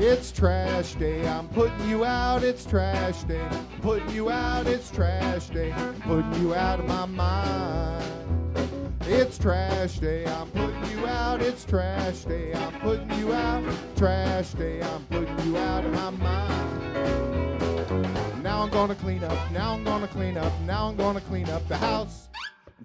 It's trash day, I'm putting you out, it's trash day. Putting you out, it's trash day. Putting you out of my mind. It's trash day, I'm putting you out, it's trash day. I'm putting you out, trash day. I'm putting you out of my mind. Now I'm gonna clean up, now I'm gonna clean up, now I'm gonna clean up the house.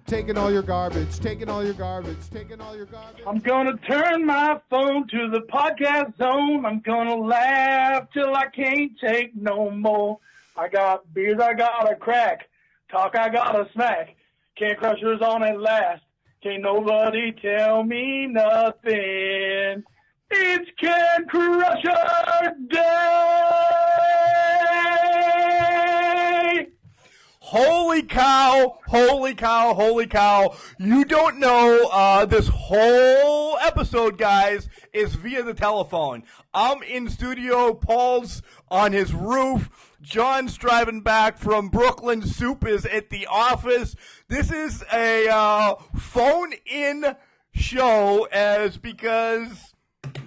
Taking all your garbage, taking all your garbage, taking all your garbage. I'm gonna turn my phone to the podcast zone. I'm gonna laugh till I can't take no more. I got beers I gotta crack, talk I gotta smack. Can Crushers on at last. Can't nobody tell me nothing. It's Can Crusher Day! Holy cow, holy cow, holy cow. You don't know, this whole episode, guys, is via the telephone. I'm in studio, Paul's on his roof, John's driving back from Brooklyn, Soup is at the office. This is a phone-in show because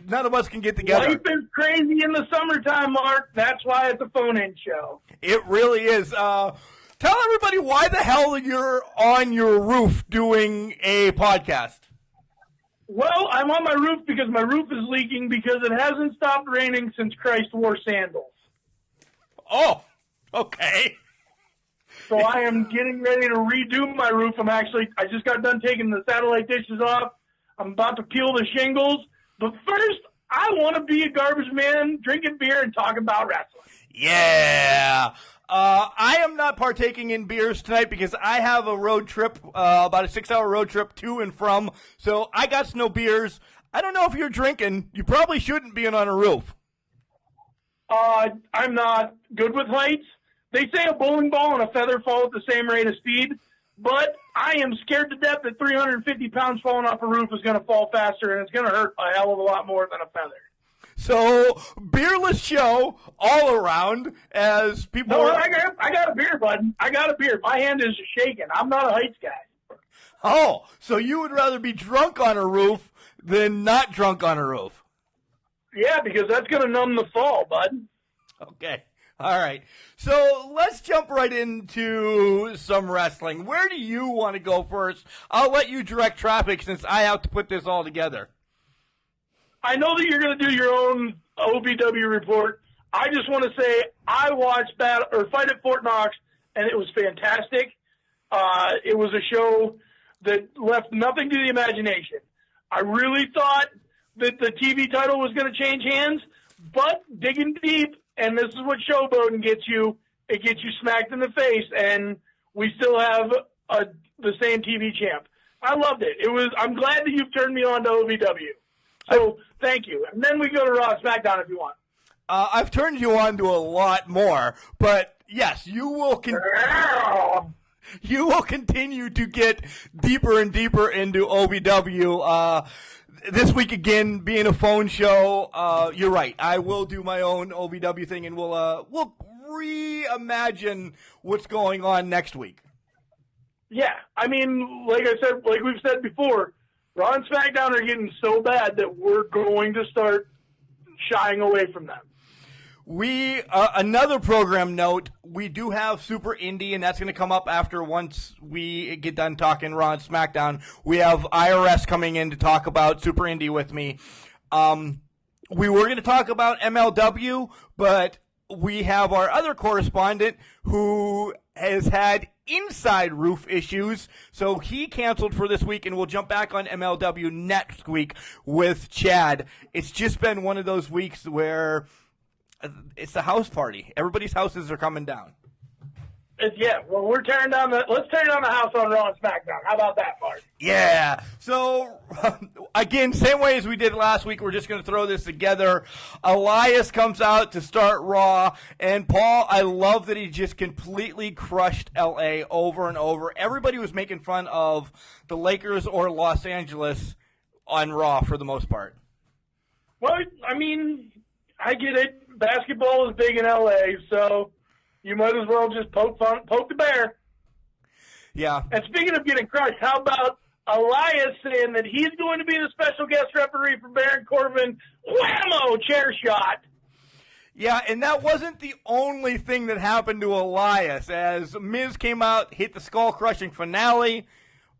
none of us can get together. Life is crazy in the summertime, Mark. That's why it's a phone-in show. It really is. Tell everybody why the hell you're on your roof doing a podcast. Well, I'm on my roof because my roof is leaking because it hasn't stopped raining since Christ wore sandals. Oh, okay. So I am getting ready to redo my roof. I just got done taking the satellite dishes off. I'm about to peel the shingles. But first, I want to be a garbage man, drinking beer and talking about wrestling. Yeah. I am not partaking in beers tonight because I have a road trip, about a 6-hour road trip to and from. So I got no beers. I don't know if you're drinking. You probably shouldn't be on a roof. I'm not good with heights. They say a bowling ball and a feather fall at the same rate of speed, but I am scared to death that 350 pounds falling off a roof is going to fall faster, and it's going to hurt a hell of a lot more than a feather. So, beerless show all around as people... No, I got a beer, bud. I got a beer. My hand is shaking. I'm not a heights guy. Oh, so you would rather be drunk on a roof than not drunk on a roof? Yeah, because that's going to numb the fall, bud. Okay. All right. So let's jump right into some wrestling. Where do you want to go first? I'll let you direct traffic since I have to put this all together. I know that you're going to do your own OVW report. I just want to say I watched Fight at Fort Knox, and it was fantastic. It was a show that left nothing to the imagination. I really thought that the TV title was going to change hands, but digging deep, and this is what showboating gets you, it gets you smacked in the face, and we still have the same TV champ. I loved it. I'm glad that you've turned me on to OVW. So, thank you. And then we go to Raw SmackDown if you want. I've turned you on to a lot more, but yes, you will continue to get deeper and deeper into OVW. This week, again, being a phone show, you're right. I will do my own OVW thing, and we'll reimagine what's going on next week. Yeah, I mean, like we've said before, Raw and SmackDown are getting so bad that we're going to start shying away from them. We another program note, we do have Super Indie, and that's going to come up after once we get done talking Raw and SmackDown. We have IRS coming in to talk about Super Indie with me. We were going to talk about MLW, but we have our other correspondent who has had inside roof issues, so he canceled for this week, and we'll jump back on MLW next week with Chad. It's just been one of those weeks where it's the house party. Everybody's houses are coming down. Yeah, well, let's tear down the house on Raw and SmackDown. How about that, Mark? Yeah. So, again, same way as we did last week, we're just going to throw this together. Elias comes out to start Raw, and Paul, I love that he just completely crushed L.A. over and over. Everybody was making fun of the Lakers or Los Angeles on Raw for the most part. Well, I mean, I get it. Basketball is big in L.A., so you might as well just poke the bear. Yeah. And speaking of getting crushed, how about Elias saying that he's going to be the special guest referee for Baron Corbin? Whammo! Chair shot. Yeah, and that wasn't the only thing that happened to Elias. As Miz came out, hit the skull-crushing finale,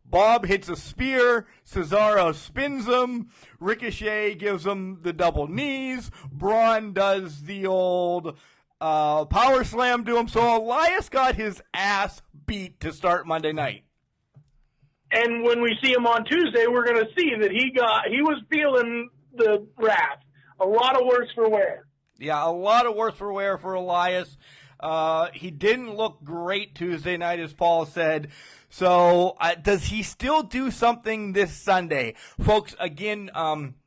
Bob hits a spear, Cesaro spins him, Ricochet gives him the double knees, Braun does the old power slam to him, so Elias got his ass beat to start Monday night. And when we see him on Tuesday, we're going to see that he was feeling the wrath. A lot of worse for wear. Yeah, a lot of worse for wear for Elias. He didn't look great Tuesday night, as Paul said. So does he still do something this Sunday? Folks, again,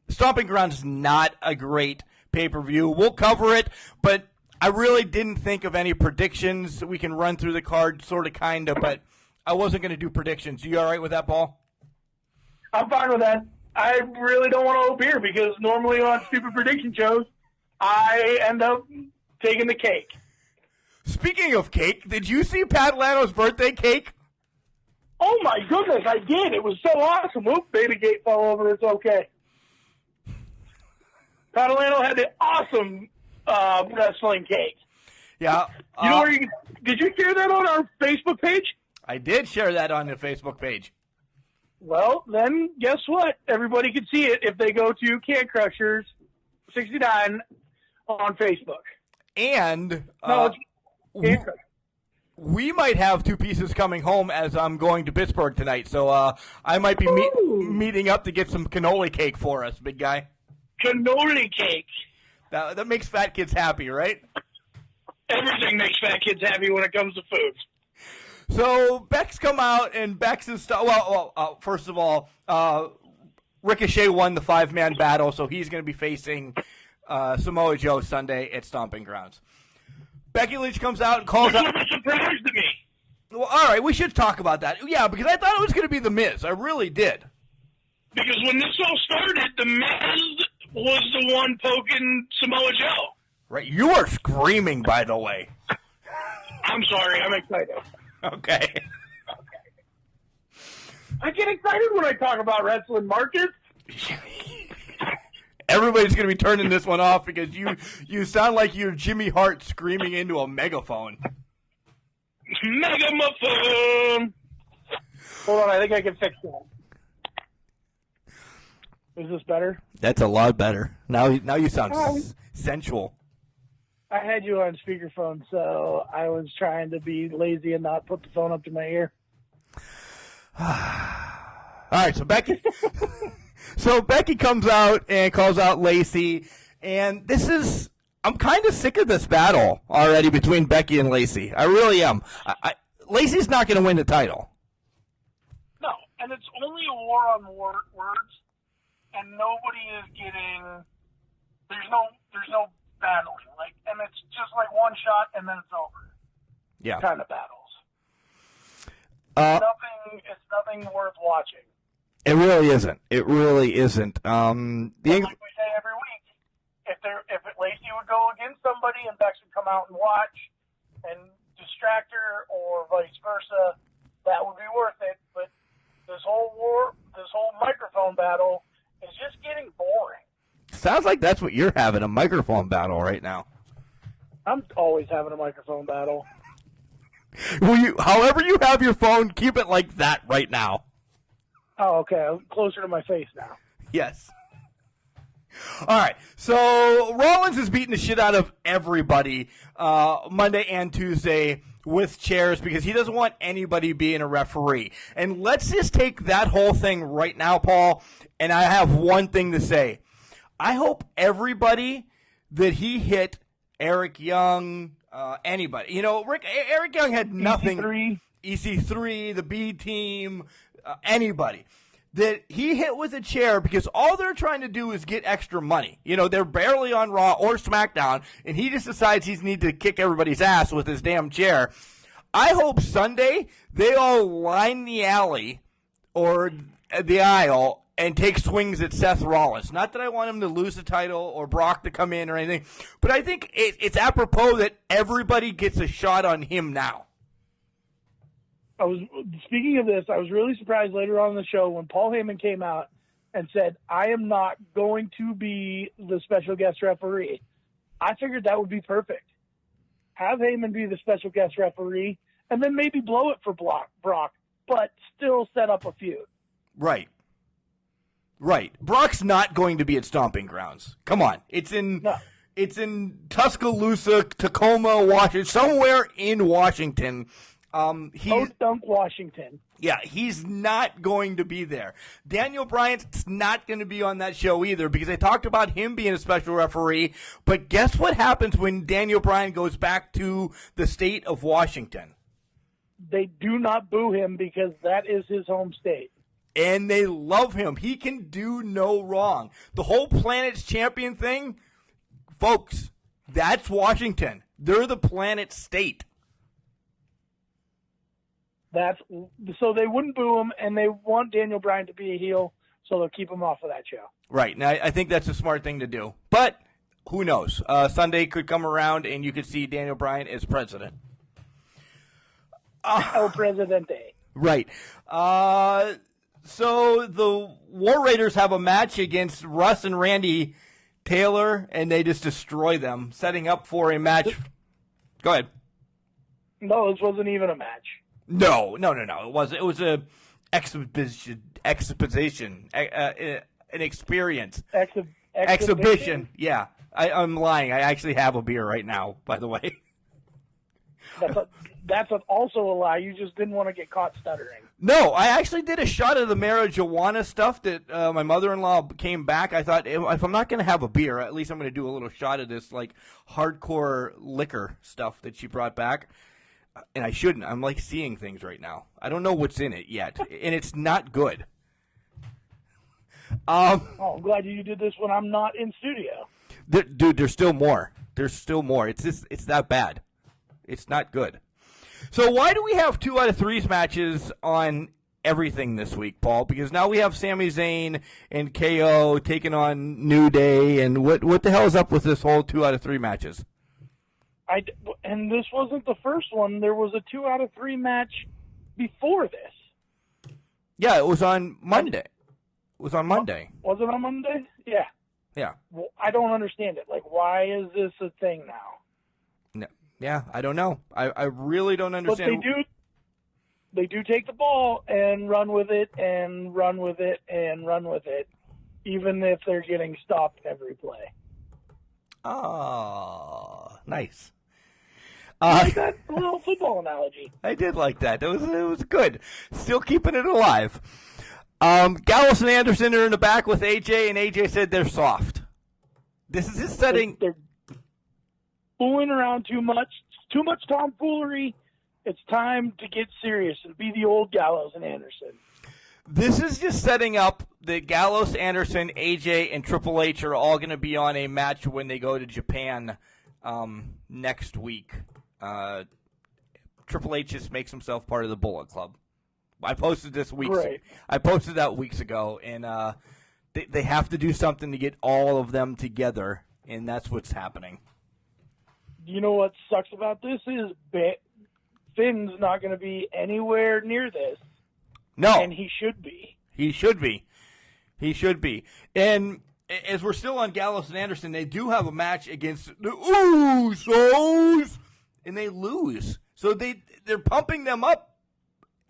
Stomping Grounds is not a great pay-per-view. We'll cover it, but I really didn't think of any predictions. We can run through the card sort of, kind of, but I wasn't going to do predictions. You all right with that, Paul? I'm fine with that. I really don't want to appear because normally on stupid prediction shows, I end up taking the cake. Speaking of cake, did you see Pat Lano's birthday cake? Oh, my goodness, I did. It was so awesome. Oop, baby gate fell over. It's okay. Pat Lano had the awesome wrestling cake. Yeah. You know where did you share that on our Facebook page? I did share that on the Facebook page. Well, then guess what? Everybody can see it if they go to Can Crushers 69 on Facebook. And No, it's Can Crushers. We might have two pieces coming home as I'm going to Pittsburgh tonight, so I might be meeting up to get some cannoli cake for us, big guy. Cannoli cake. That makes fat kids happy, right? Everything makes fat kids happy when it comes to food. So Beck's come out, and Beck's is first of all, Ricochet won the 5-man battle, so he's going to be facing Samoa Joe Sunday at Stomping Grounds. Becky Lynch comes out and calls out. That's a surprise to me. Well, all right, we should talk about that. Yeah, because I thought it was going to be The Miz. I really did. Because when this all started, The Miz was the one poking Samoa Joe. Right, you are screaming, by the way. I'm sorry, I'm excited. Okay. I get excited when I talk about wrestling, Marcus. Everybody's going to be turning this one off because you sound like you're Jimmy Hart screaming into a megaphone. Megaphone! Hold on, I think I can fix that. Is this better? That's a lot better. Now you sound sensual. I had you on speakerphone, so I was trying to be lazy and not put the phone up to my ear. All right, so Becky comes out and calls out Lacey, and I'm kind of sick of this battle already between Becky and Lacey. I really am. Lacey's not going to win the title. No, and it's only a war on words, and nobody is getting. There's no battling, and it's just like one shot and then it's over. Yeah, kind of battles. It's nothing worth watching. It really isn't. It really isn't. Like we say every week, if Lacey would go against somebody and Bex would come out and watch and distract her, or vice versa, that would be worth it. But this whole microphone battle is just getting boring. Sounds like that's what you're having, a microphone battle right now. I'm always having a microphone battle. However you have your phone, keep it like that right now. Oh, okay. I'm closer to my face now. Yes. All right. So Rollins is beating the shit out of everybody Monday and Tuesday with chairs because he doesn't want anybody being a referee. And let's just take that whole thing right now, Paul, and I have one thing to say. I hope everybody that he hit, Eric Young, anybody. Eric Young had nothing. EC3, the B team, anybody. That he hit with a chair because all they're trying to do is get extra money. They're barely on Raw or SmackDown, and he just decides he's need to kick everybody's ass with his damn chair. I hope Sunday they all line the alley or the aisle and take swings at Seth Rollins. Not that I want him to lose the title or Brock to come in or anything, but I think it's apropos that everybody gets a shot on him now. Speaking of this, I was really surprised later on in the show when Paul Heyman came out and said, I am not going to be the special guest referee. I figured that would be perfect. Have Heyman be the special guest referee, and then maybe blow it for Brock, but still set up a feud. Right. Brock's not going to be at Stomping Grounds. Come on. It's in Tuscaloosa, Tacoma, Washington, somewhere in Washington. Dunk, Washington. Yeah, he's not going to be there. Daniel Bryan's not going to be on that show either because they talked about him being a special referee. But guess what happens when Daniel Bryan goes back to the state of Washington? They do not boo him because that is his home state. And they love him. He can do no wrong. The whole Planet's Champion thing, folks, that's Washington. They're the Planet State. So they wouldn't boo him, and they want Daniel Bryan to be a heel, so they'll keep him off of that show. Right. Now, I think that's a smart thing to do. But who knows? Sunday could come around, and you could see Daniel Bryan as president. El Presidente. Right. So the War Raiders have a match against Russ and Randy Taylor, and they just destroy them, setting up for a match. Go ahead. No, this wasn't even a match. No. It was a exposition, an experience. Exhibition. Yeah. I'm lying. I actually have a beer right now, by the way. That's also a lie. You just didn't want to get caught stuttering. No, I actually did a shot of the marijuana stuff that my mother-in-law came back. I thought, if I'm not going to have a beer, at least I'm going to do a little shot of this, like, hardcore liquor stuff that she brought back. And I shouldn't. I'm, like, seeing things right now. I don't know what's in it yet, and it's not good. I'm glad you did this when I'm not in studio. Dude, there's still more. It's that bad. It's not good. So why do we have 2 out of 3 matches on everything this week, Paul? Because now we have Sami Zayn and KO taking on New Day, and what the hell is up with this whole 2 out of 3 matches? And this wasn't the first one. There was a 2 out of 3 match before this. Yeah, it was on Monday. Was it on Monday? Yeah. Yeah. Well, I don't understand it. Like, why is this a thing now? No. Yeah, I don't know. I really don't understand. But they do take the ball and run with it and run with it and run with it, even if they're getting stopped every play. Oh, nice. I like that little football analogy. I did like that. It was good. Still keeping it alive. Gallows and Anderson are in the back with AJ, and AJ said they're soft. This is his setting. They're fooling around too much. Too much tomfoolery. It's time to get serious and be the old Gallows and Anderson. This is just setting up that Gallows, Anderson, AJ, and Triple H are all going to be on a match when they go to Japan next week. Triple H just makes himself part of the Bullet Club. I posted this I posted that weeks ago, and they have to do something to get all of them together, and that's what's happening. You know what sucks about this is Finn's not going to be anywhere near this. No. And he should be. He should be. And as we're still on Gallows and Anderson, they do have a match against the Usos, and they lose. So they're pumping them up,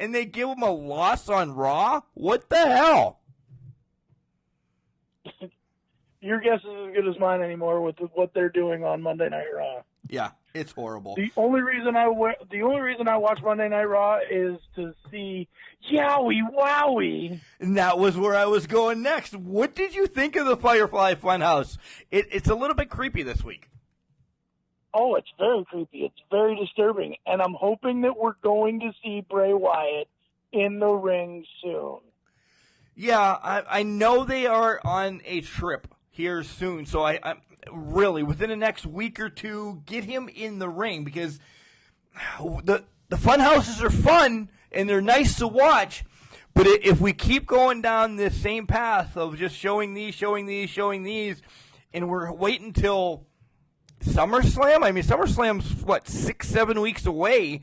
and they give them a loss on Raw? What the hell? Your guess is as good as mine anymore with what they're doing on Monday Night Raw. Yeah, it's horrible. The only reason I watch Monday Night Raw is to see Yowie Wowie. And that was where I was going next. What did you think of the Firefly Funhouse? It's a little bit creepy this week. Oh, it's very creepy. It's very disturbing. And I'm hoping that we're going to see Bray Wyatt in the ring soon. Yeah, I know they are on a trip here soon. So I really, within the next week or two, get him in the ring, because the fun houses are fun and they're nice to watch, but if we keep going down this same path of just showing these, and we're waiting until SummerSlam, I mean, SummerSlam's, 6-7 weeks away,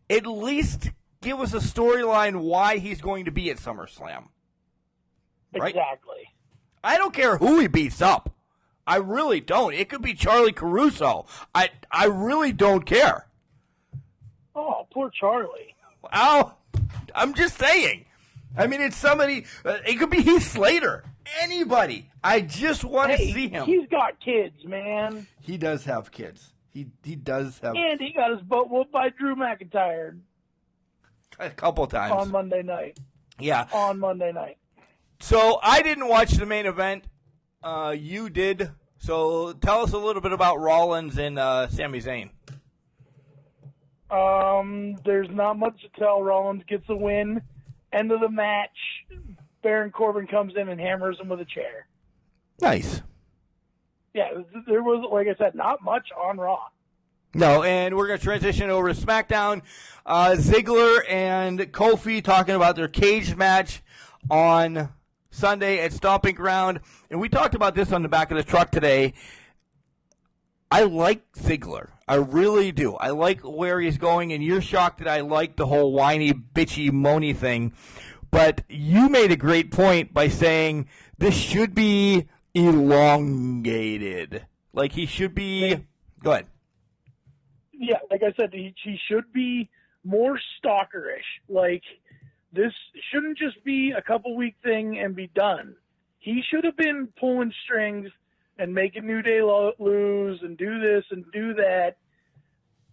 at least give us a storyline why he's going to be at SummerSlam. Right? Exactly. I don't care who he beats up. I really don't. It could be Charlie Caruso. I really don't care. Oh, poor Charlie. Well, I'm just saying. I mean, it's somebody. It could be Heath Slater. Anybody. I just want to see him. He's got kids, man. He does have kids. He does have. And he got his butt whooped by Drew McIntyre A couple times. on Monday night. Yeah. On Monday night. So I didn't watch the main event. You did. So tell us a little bit about Rollins and Sami Zayn. There's not much to tell. Rollins gets a win. End of the match. Baron Corbin comes in and hammers him with a chair. Nice. Yeah, there was, like I said, not much on Raw. No, and we're going to transition over to SmackDown. Ziggler and Kofi talking about their cage match on Sunday at Stomping Ground. And we talked about this on the back of the truck today. I like Ziggler. I really do. I like where he's going, and you're shocked that I like the whole whiny, bitchy, moany thing. But you made a great point by saying this should be elongated. Like he should be. Go ahead. Yeah, like I said, he should be more stalkerish. Like, this shouldn't just be a couple-week thing and be done. He should have been pulling strings and making New Day lose and do this and do that,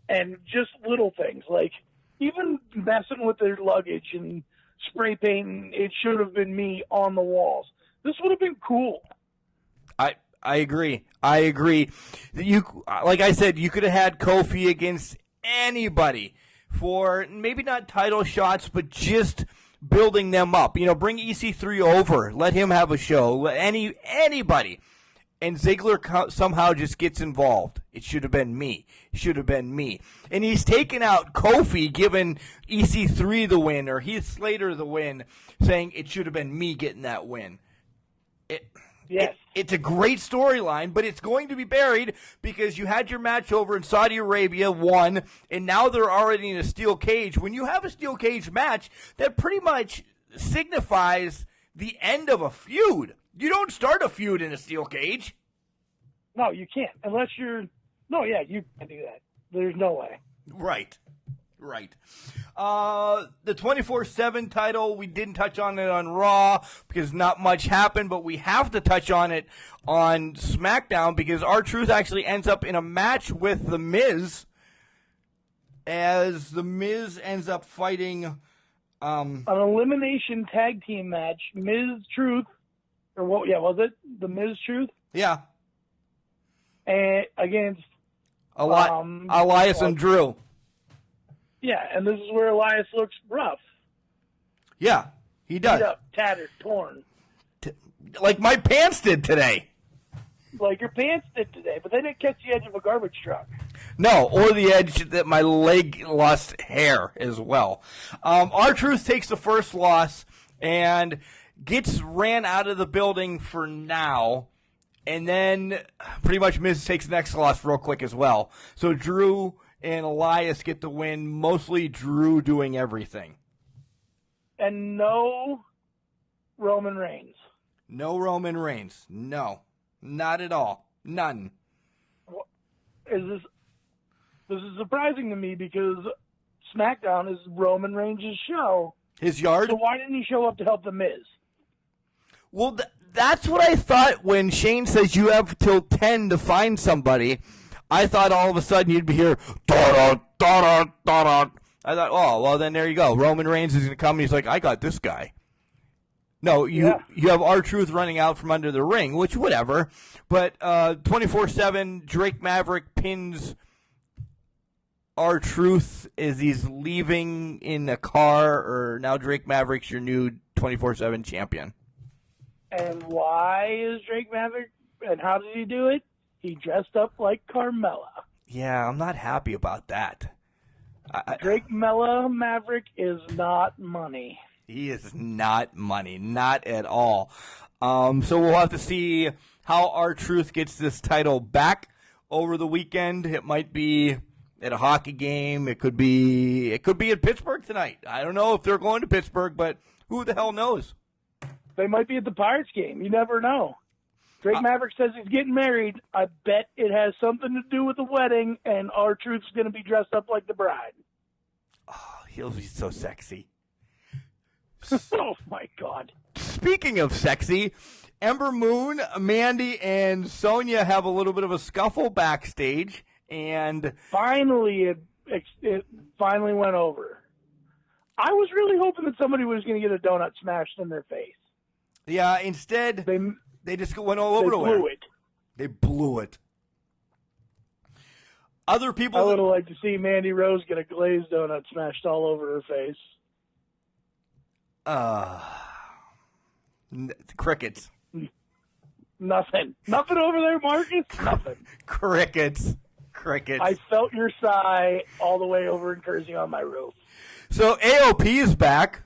and just little things. Like, even messing with their luggage and spray painting, it should have been me on the walls. This would have been cool. I agree. I agree. You, like I said, you could have had Kofi against anybody for maybe not title shots, but just building them up. You know, bring EC3 over, let him have a show. Anybody, and Ziggler somehow just gets involved. It should have been me. It should have been me. And he's taken out Kofi, giving EC3 the win or Heath Slater the win, saying it should have been me getting that win. Yes. It's a great storyline, but it's going to be buried because you had your match over in Saudi Arabia, won, and now they're already in a steel cage. When you have a steel cage match, that pretty much signifies the end of a feud. You don't start a feud in a steel cage. No, you can't. Unless you're... No, yeah, you can't do that. There's no way. Right. The 24/7 title, we didn't touch on it on Raw because not much happened, but we have to touch on it on SmackDown because R-Truth actually ends up in a match with The Miz as The Miz ends up fighting... an elimination tag team match, Miz Truth, or what, was it? The Miz Truth? Yeah. And against... Elias and Drew. Yeah, and this is where Elias looks rough. Yeah, he does. Beat up, tattered, torn. Like my pants did today. Like your pants did today, but they didn't catch the edge of a garbage truck. No, or the edge that my leg lost hair as well. R-Truth takes the first loss and gets ran out of the building for now. And then pretty much Miz takes the next loss real quick as well. So Drew and Elias get the win, mostly Drew doing everything. And no Roman Reigns. No Roman Reigns. No. Not at all. None. This is surprising to me because SmackDown is Roman Reigns' show. His yard? So why didn't he show up to help The Miz? Well, that's what I thought when Shane says you have till 10 to find somebody. I thought all of a sudden you'd be here, da-da, da-da, da-da. I thought, oh, well, then there you go. Roman Reigns is going to come, and he's like, I got this guy. No, you have R-Truth running out from under the ring, which, whatever. But 24/7, Drake Maverick pins R-Truth as he's leaving in a car, or now Drake Maverick's your new 24/7 champion. And why is Drake Maverick, and how did he do it? He dressed up like Carmella. Yeah, I'm not happy about that. Drake Maverick is not money. He is not money, not at all. So we'll have to see how R-Truth gets this title back over the weekend. It might be at a hockey game. It could be at Pittsburgh tonight. I don't know if they're going to Pittsburgh, but who the hell knows? They might be at the Pirates game. You never know. Drake Maverick says he's getting married. I bet it has something to do with the wedding, and R-Truth's going to be dressed up like the bride. Oh, he'll be so sexy. Oh, my God. Speaking of sexy, Ember Moon, Mandy, and Sonya have a little bit of a scuffle backstage, and finally it finally went over. I was really hoping that somebody was going to get a donut smashed in their face. Yeah, instead they just went all over the way. They blew it. Other people. I would have liked to see Mandy Rose get a glazed donut smashed all over her face. Crickets. Nothing over there, Marcus. Nothing. Crickets. I felt your sigh all the way over in Kersey on my roof. So AOP is back.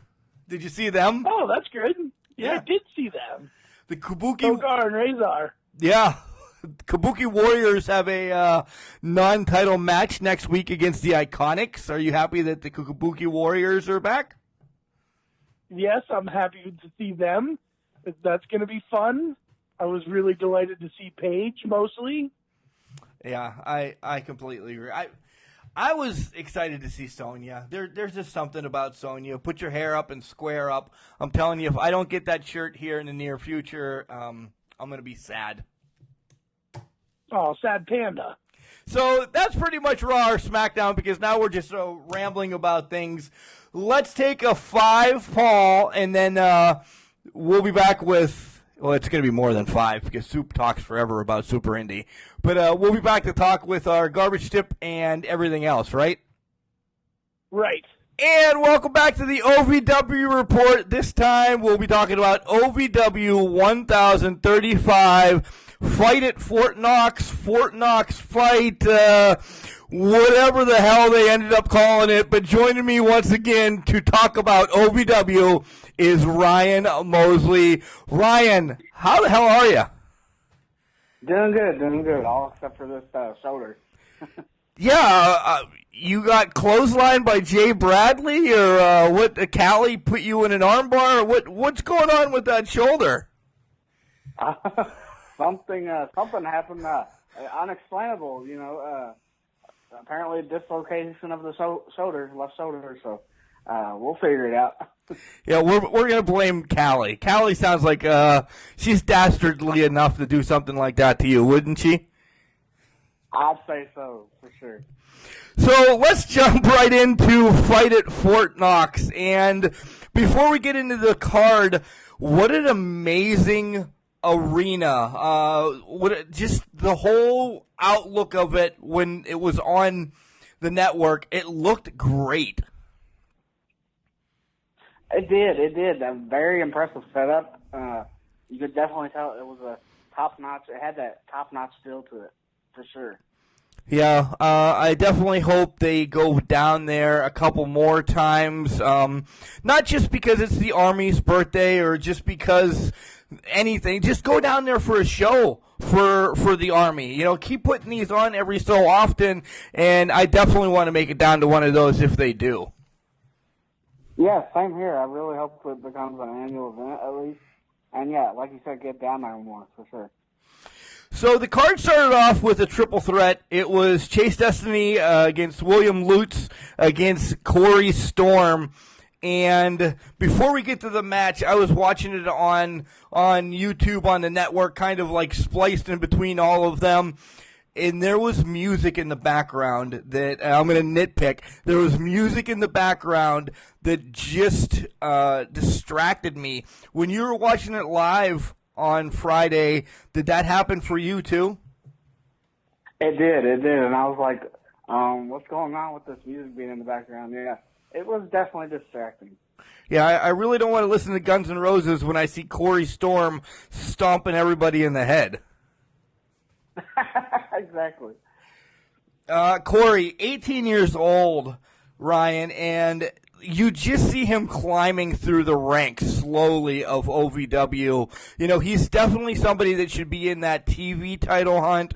Did you see them? Oh, that's good. Yeah, I did see them. The Kabuki. Tokar and Razor. Yeah. Kabuki Warriors have a non-title match next week against the Iconics. Are you happy that the Kabuki Warriors are back? Yes, I'm happy to see them. That's going to be fun. I was really delighted to see Paige mostly. Yeah, I completely agree. I was excited to see Sonya. There's just something about Sonya. Put your hair up and square up. I'm telling you, if I don't get that shirt here in the near future, I'm going to be sad. Oh, sad panda. So that's pretty much Raw or SmackDown because now we're just rambling about things. Let's take a 5, Paul, and then we'll be back with, well, it's going to be more than 5 because Soup talks forever about Super Indie. But we'll be back to talk with our garbage tip and everything else, right? Right. And welcome back to the OVW report. This time we'll be talking about OVW 1035. Fight at Fort Knox fight, whatever the hell they ended up calling it. But joining me once again to talk about OVW is Ryan Mosley. Ryan, how the hell are you? Doing good. All except for this shoulder. Yeah, you got clotheslined by Jay Bradley, or what? Callie put you in an armbar? What's going on with that shoulder? Something happened, unexplainable. Apparently a dislocation of the left shoulder. So we'll figure it out. Yeah, we're gonna blame Callie. Callie sounds like she's dastardly enough to do something like that to you, wouldn't she? I'd say so, for sure. So let's jump right into Fight at Fort Knox. And before we get into the card, what an amazing arena. Just the whole outlook of it when it was on the network, it looked great. It did. A very impressive setup. You could definitely tell it was a top-notch. It had that top-notch feel to it, for sure. Yeah, I definitely hope they go down there a couple more times. Not just because it's the Army's birthday or just because anything. Just go down there for a show for the Army. Keep putting these on every so often, and I definitely want to make it down to one of those if they do. Yeah, same here. I really hope it becomes an annual event at least. And yeah, like you said, get down there more, for sure. So the card started off with a triple threat. It was Chase Destiny against William Lutz against Corey Storm. And before we get to the match, I was watching it on YouTube on the network, kind of like spliced in between all of them. And there was music in the background that I'm going to nitpick. There was music in the background that just distracted me. When you were watching it live on Friday, did that happen for you too? It did. And I was like, what's going on with this music being in the background? Yeah, it was definitely distracting. Yeah, I really don't want to listen to Guns N' Roses when I see Corey Storm stomping everybody in the head. Exactly. Corey, 18 years old, Ryan, and you just see him climbing through the ranks slowly of OVW. He's definitely somebody that should be in that TV title hunt,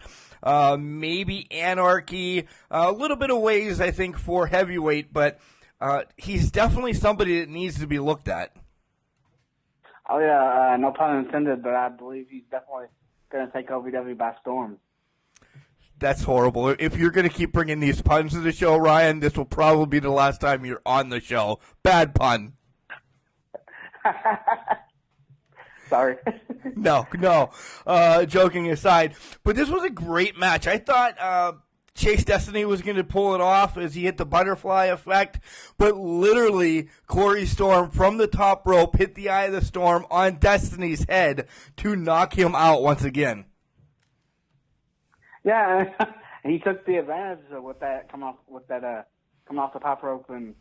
maybe Anarchy, a little bit of ways, I think, for heavyweight, but he's definitely somebody that needs to be looked at. Oh, yeah, no pun intended, but I believe he's definitely gonna take OVW by storm. That's horrible. If you're going to keep bringing these puns to the show, Ryan, this will probably be the last time you're on the show. Bad pun. Sorry. No. Joking aside. But this was a great match. I thought Chase Destiny was going to pull it off as he hit the butterfly effect. But literally, Corey Storm from the top rope hit the Eye of the Storm on Destiny's head to knock him out once again. Yeah, he took the advantage of come off the top rope and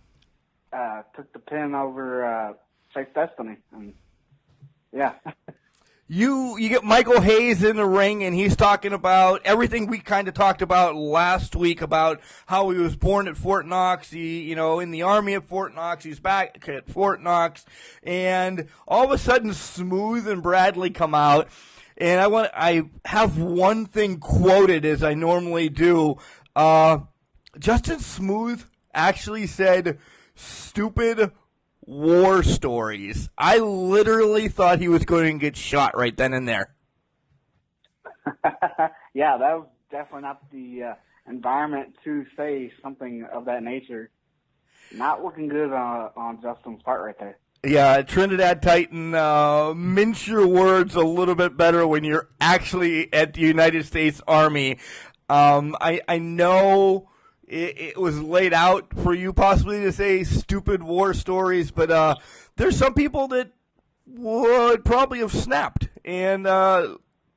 took the pin over Chase Destiny. And yeah. You get Michael Hayes in the ring, and he's talking about everything we kind of talked about last week about how he was born at Fort Knox. He, in the Army at Fort Knox. He's back at Fort Knox, and all of a sudden, Smooth and Bradley come out. And I have one thing quoted as I normally do. Justin Smooth actually said, "Stupid war stories." I literally thought he was going to get shot right then and there. Yeah, that was definitely not the environment to say something of that nature. Not looking good on Justin's part right there. Yeah, Trinidad Titan, mince your words a little bit better when you're actually at the United States Army. I know it was laid out for you possibly to say stupid war stories, but there's some people that would probably have snapped and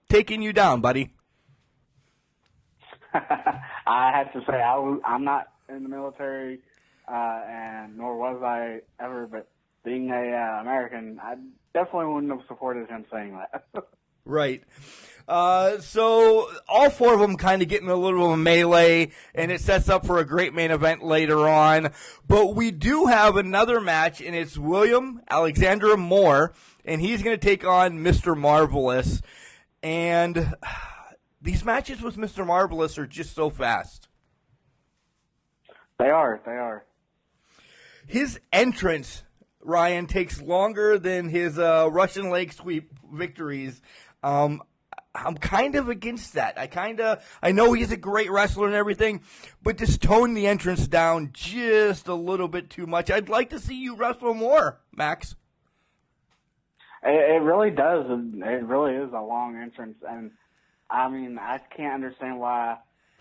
taken you down, buddy. I have to say, I'm not in the military, and nor was I ever, but being a American, I definitely wouldn't have supported him saying that. Right. So all four of them kind of get in a little of a melee, and it sets up for a great main event later on. But we do have another match, and it's William Alexander Moore, and he's going to take on Mr. Marvelous. And these matches with Mr. Marvelous are just so fast. They are. His entrance, Ryan, takes longer than his Russian leg sweep victories. I'm kind of against that. I know he's a great wrestler and everything, but just tone the entrance down just a little bit too much. I'd like to see you wrestle more, Max. It really does. It really is a long entrance, and I mean, I can't understand why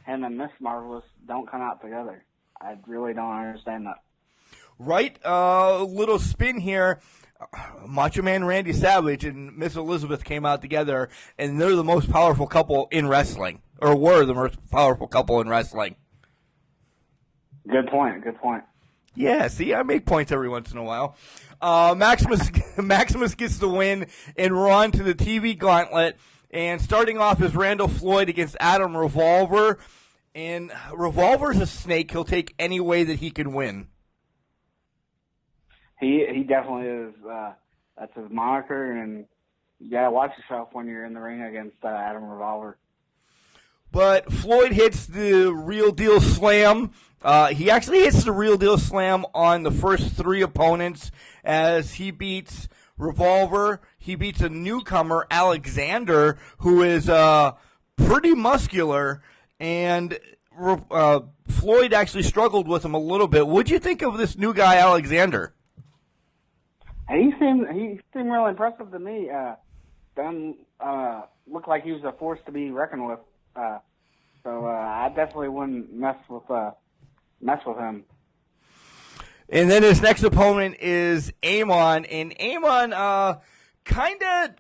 him and Miss Marvelous don't come out together. I really don't understand that. Right, little spin here. Macho Man Randy Savage and Miss Elizabeth came out together, and they're the most powerful couple in wrestling, or were the most powerful couple in wrestling. Good point. Yeah, see, I make points every once in a while. Maximus gets the win, and we're on to the TV gauntlet. And starting off is Randall Floyd against Adam Revolver. And Revolver's a snake. He'll take any way that he can win. He definitely is. That's his moniker, and you gotta watch yourself when you're in the ring against Adam Revolver. But Floyd hits the Real Deal Slam. He actually hits the Real Deal Slam on the first three opponents as he beats Revolver. He beats a newcomer, Alexander, who is pretty muscular, and Floyd actually struggled with him a little bit. What'd you think of this new guy, Alexander? He seemed real impressive to me. Looked like he was a force to be reckoned with. So I definitely wouldn't mess with him. And then his next opponent is Amon, and Amon kind of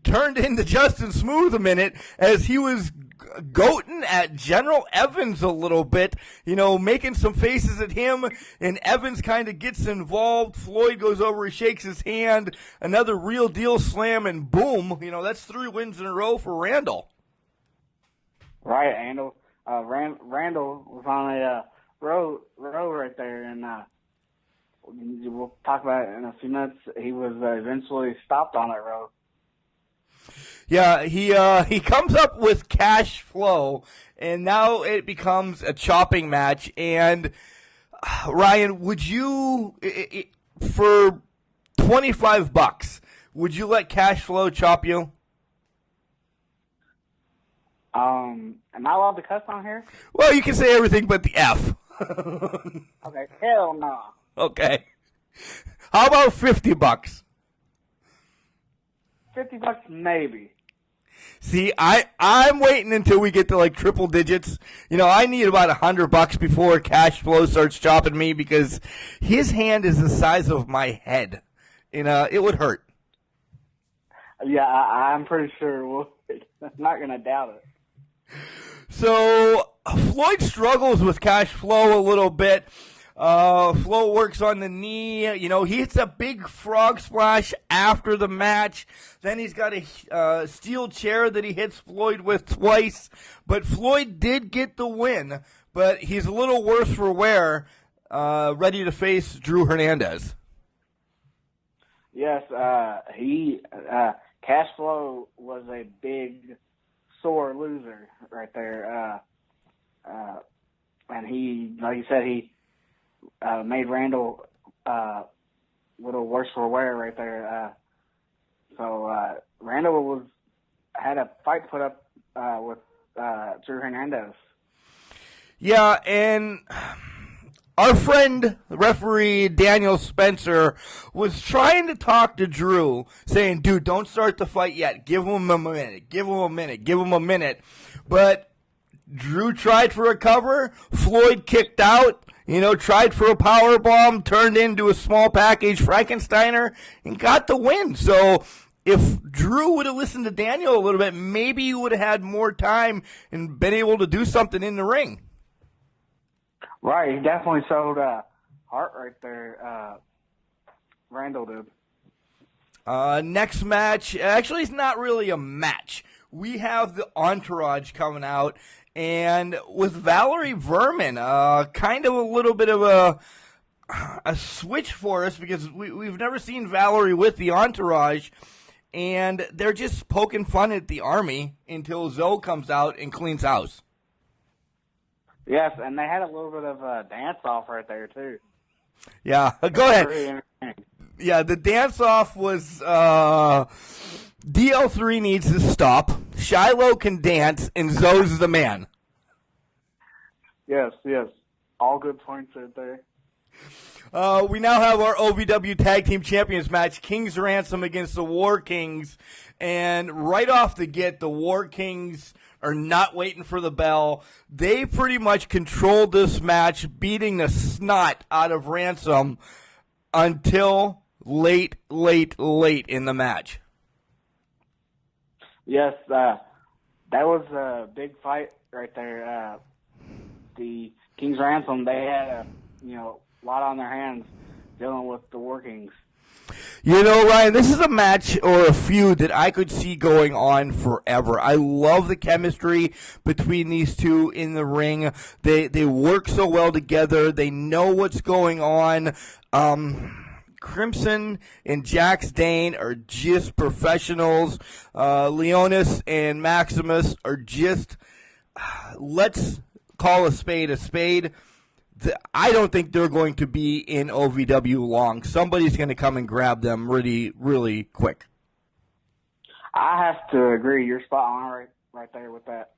turned into Justin Smooth a minute as he was goating at General Evans a little bit, making some faces at him, and Evans kind of gets involved. Floyd goes over, he shakes his hand, another Real Deal Slam, and boom, that's 3 wins in a row for Randall. Right, Randall was on a row right there, and we'll talk about it in a few minutes. He was eventually stopped on that row. Yeah, he comes up with Cash Flow, and now it becomes a chopping match. And Ryan, would you, for $25, would you let Cash Flow chop you? Am I allowed to cuss on here? Well, you can say everything but the F. Okay, hell no. Okay. How about $50? $50 maybe. See, I'm waiting until we get to like triple digits. You know, I need about $100 before Cash Flow starts chopping me because his hand is the size of my head. You know, it would hurt. Yeah, I'm pretty sure I'm not gonna doubt it. So Floyd struggles with Cash Flow a little bit. Flo works on the knee. You know, he hits a big frog splash after the match. Then he's got a steel chair that he hits Floyd with twice. But Floyd did get the win. But he's a little worse for wear, ready to face Drew Hernandez. Yes, Cash Flow was a big, sore loser right there. And he, like you said, he made Randall a little worse for wear right there. So Randall had a fight put up with Drew Hernandez. Yeah, and our friend, referee Daniel Spencer, was trying to talk to Drew, saying, dude, don't start the fight yet. Give him a minute. Give him a minute. Give him a minute. But Drew tried for a cover. Floyd kicked out. You know, tried for a power bomb, turned into a small package Frankensteiner, and got the win. So if Drew would have listened to Daniel a little bit, maybe he would have had more time and been able to do something in the ring. Right, he definitely showed heart right there. Randall did. Next match, actually it's not really a match. We have the Entourage coming out. And with Valerie Verman, kind of a little bit of a switch for us because we've never seen Valerie with the Entourage, and they're just poking fun at the Army until Zoe comes out and cleans house. Yes, and they had a little bit of a dance-off right there, too. Yeah, go ahead. Yeah, the dance-off was DL3 needs to stop, Shiloh can dance, and Zoe's the man. Yes. All good points right there. We now have our OVW Tag Team Champions match, King's Ransom against the War Kings. And right off the get, the War Kings are not waiting for the bell. They pretty much controlled this match, beating the snot out of Ransom until late in the match. Yes, that was a big fight right there. The King's Ransom, they had a lot on their hands dealing with the War Kings. You know, Ryan, this is a match or a feud that I could see going on forever. I love the chemistry between these two in the ring. They work so well together. They know what's going on. Crimson and Jax Dane are just professionals. Leonis and Maximus are just, let's call a spade a spade. I don't think they're going to be in OVW long. Somebody's going to come and grab them really, really quick. I have to agree. You're spot on right there with that.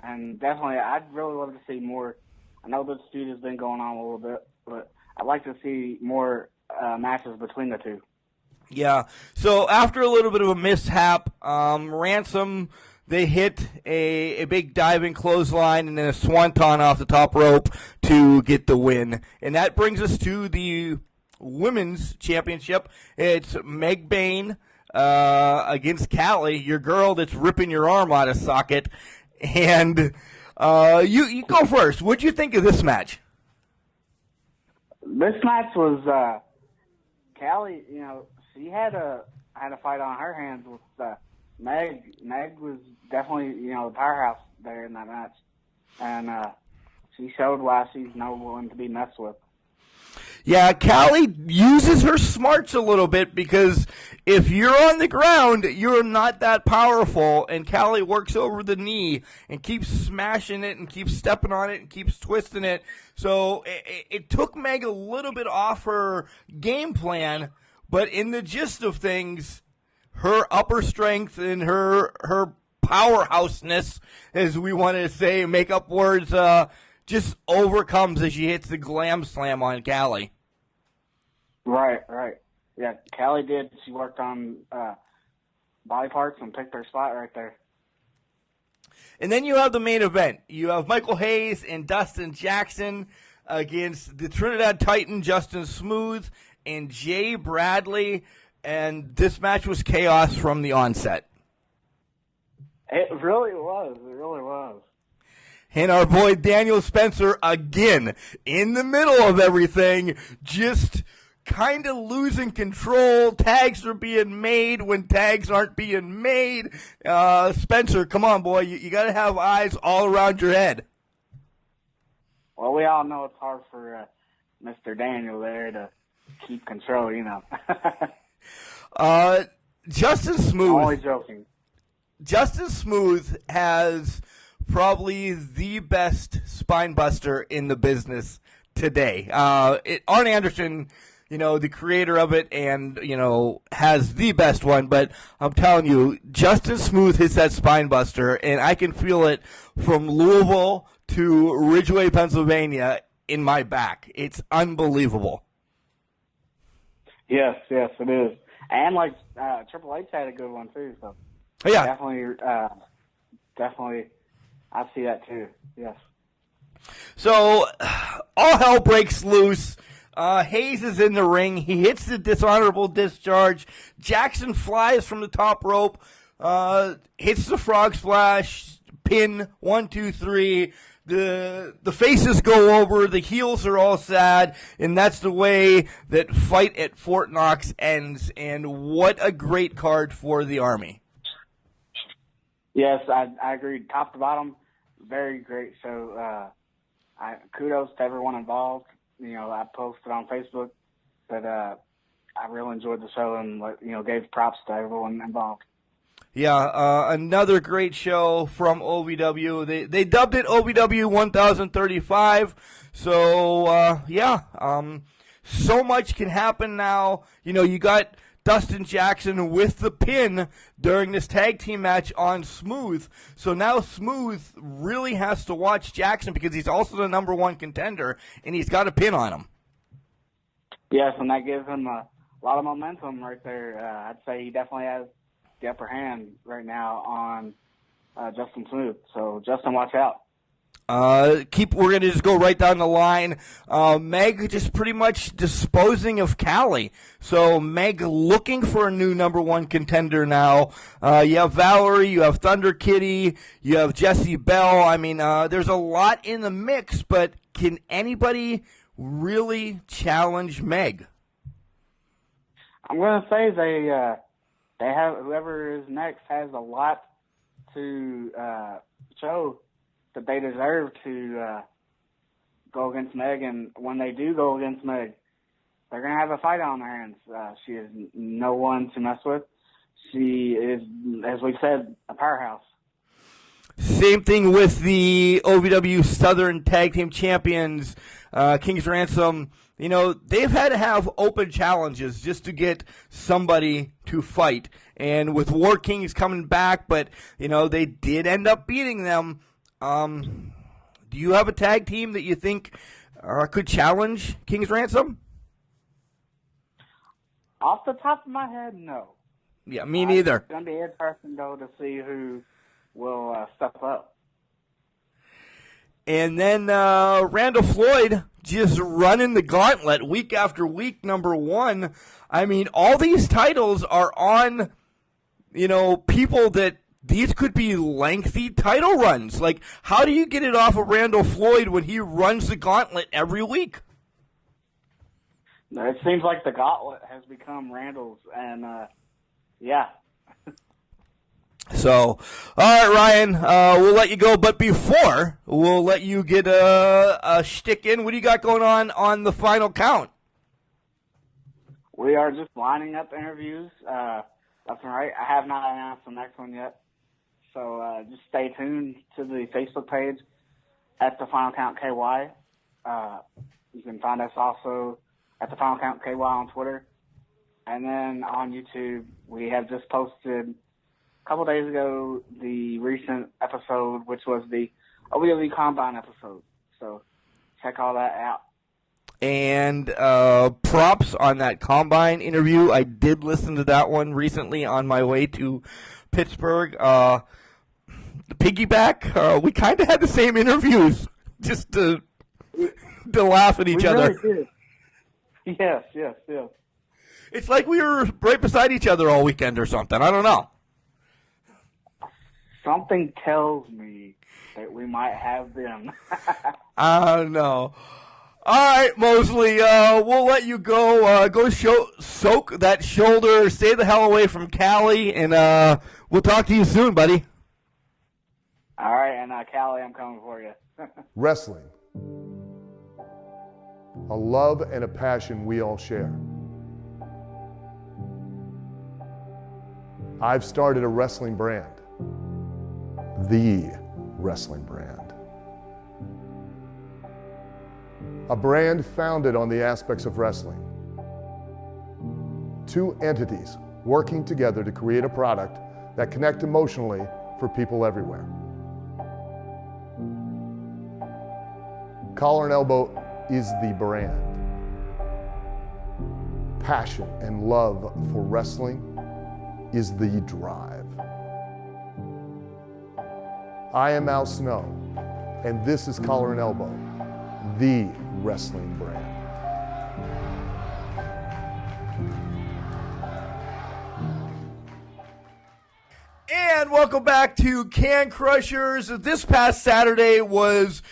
And definitely, I'd really love to see more. I know this feud has been going on a little bit, but I'd like to see more matches between the two. Yeah. So after a little bit of a mishap, Ransom, they hit a big diving clothesline and then a swanton off the top rope to get the win. And that brings us to the Women's Championship. It's Meg Bain against Callie, your girl that's ripping your arm out of socket. And you go first. What'd you think of this match? This match was Callie. She had a fight on her hands with Meg. Meg was definitely the powerhouse there in that match, and she showed why she's no one to be messed with. Yeah, Callie uses her smarts a little bit because if you're on the ground, you're not that powerful, and Callie works over the knee and keeps smashing it and keeps stepping on it and keeps twisting it. So it took Meg a little bit off her game plan, but in the gist of things, her upper strength and her powerhouseness, as we want to say, make up words, just overcomes as she hits the glam slam on Callie. Right. Yeah, Callie did. She worked on body parts and picked her spot right there. And then you have the main event. You have Michael Hayes and Dustin Jackson against the Trinidad Titan, Justin Smooth, and Jay Bradley. And this match was chaos from the onset. It really was. It really was. And our boy Daniel Spencer, again, in the middle of everything, just kind of losing control. Tags are being made when tags aren't being made. Spencer, come on, boy. You got to have eyes all around your head. Well, we all know it's hard for Mr. Daniel there to keep control, you know. Justin Smooth. Only joking. Justin Smooth has probably the best spine buster in the business today. Arn Anderson, the creator of it, and, has the best one. But I'm telling you, Justin Smooth hits that spine buster, and I can feel it from Louisville to Ridgeway, Pennsylvania in my back. It's unbelievable. Yes, it is. And, Triple H had a good one, too, so. Yeah. Definitely, I see that, too, yes. So, all hell breaks loose. Hayes is in the ring. He hits the dishonorable discharge. Jackson flies from the top rope, hits the frog splash, pin, 1, 2, 3. The faces go over. The heels are all sad, and that's the way that Fight at Fort Knox ends. And what a great card for the Army. Yes, I agree. Top to bottom, very great show. Kudos to everyone involved. I posted on Facebook that I really enjoyed the show and gave props to everyone involved. Yeah, another great show from OVW. They dubbed it OVW 1035. So so much can happen now. You got Dustin Jackson with the pin during this tag team match on Smooth. So now Smooth really has to watch Jackson because he's also the number one contender, and he's got a pin on him. Yes, and that gives him a lot of momentum right there. I'd say he definitely has the upper hand right now on Justin Smooth. So, Justin, watch out. We're going to just go right down the line. Meg just pretty much disposing of Callie. So Meg looking for a new number one contender now. You have Valerie, you have Thunder Kitty, you have Jessie Bell. I mean, there's a lot in the mix, but can anybody really challenge Meg? I'm going to say they have, whoever is next has a lot to show that they deserve to go against Meg, and when they do go against Meg, they're going to have a fight on their hands. She is no one to mess with. She is, as we said, a powerhouse. Same thing with the OVW Southern Tag Team Champions, King's Ransom. They've had to have open challenges just to get somebody to fight. And with War Kings coming back, but, they did end up beating them. Do you have a tag team that you think could challenge King's Ransom? Off the top of my head, no. Yeah, me neither. It's going to be interesting, though, to see who will step up. And then Randall Floyd just running the gauntlet week after week, number one. I mean, all these titles are on, people that these could be lengthy title runs. Like, how do you get it off of Randall Floyd when he runs the gauntlet every week? It seems like the gauntlet has become Randall's, and yeah. So, all right, Ryan, we'll let you go. But before we'll let you get a shtick in, what do you got going on the final count? We are just lining up interviews left and right. I have not announced the next one yet. So just stay tuned to the Facebook page at The Final Count KY. You can find us also at The Final Count KY on Twitter. And then on YouTube, we have just posted couple days ago the recent episode, which was the OVW Combine episode. So check all that out. And props on that Combine interview. I did listen to that one recently on my way to Pittsburgh. The piggyback, we kind of had the same interviews, just to laugh at each other. Really did. Yes. It's like we were right beside each other all weekend or something. I don't know. Something tells me that we might have them. I don't know. All right, Mosley, we'll let you go. Go soak that shoulder. Stay the hell away from Cali, and we'll talk to you soon, buddy. All right, and Callie, I'm coming for you. Wrestling. A love and a passion we all share. I've started a wrestling brand. The wrestling brand. A brand founded on the aspects of wrestling. Two entities working together to create a product that connect emotionally for people everywhere. Collar and Elbow is the brand. Passion and love for wrestling is the drive. I am Al Snow, and this is Collar and Elbow, the wrestling brand. And welcome back to Can Crushers. This past Saturday was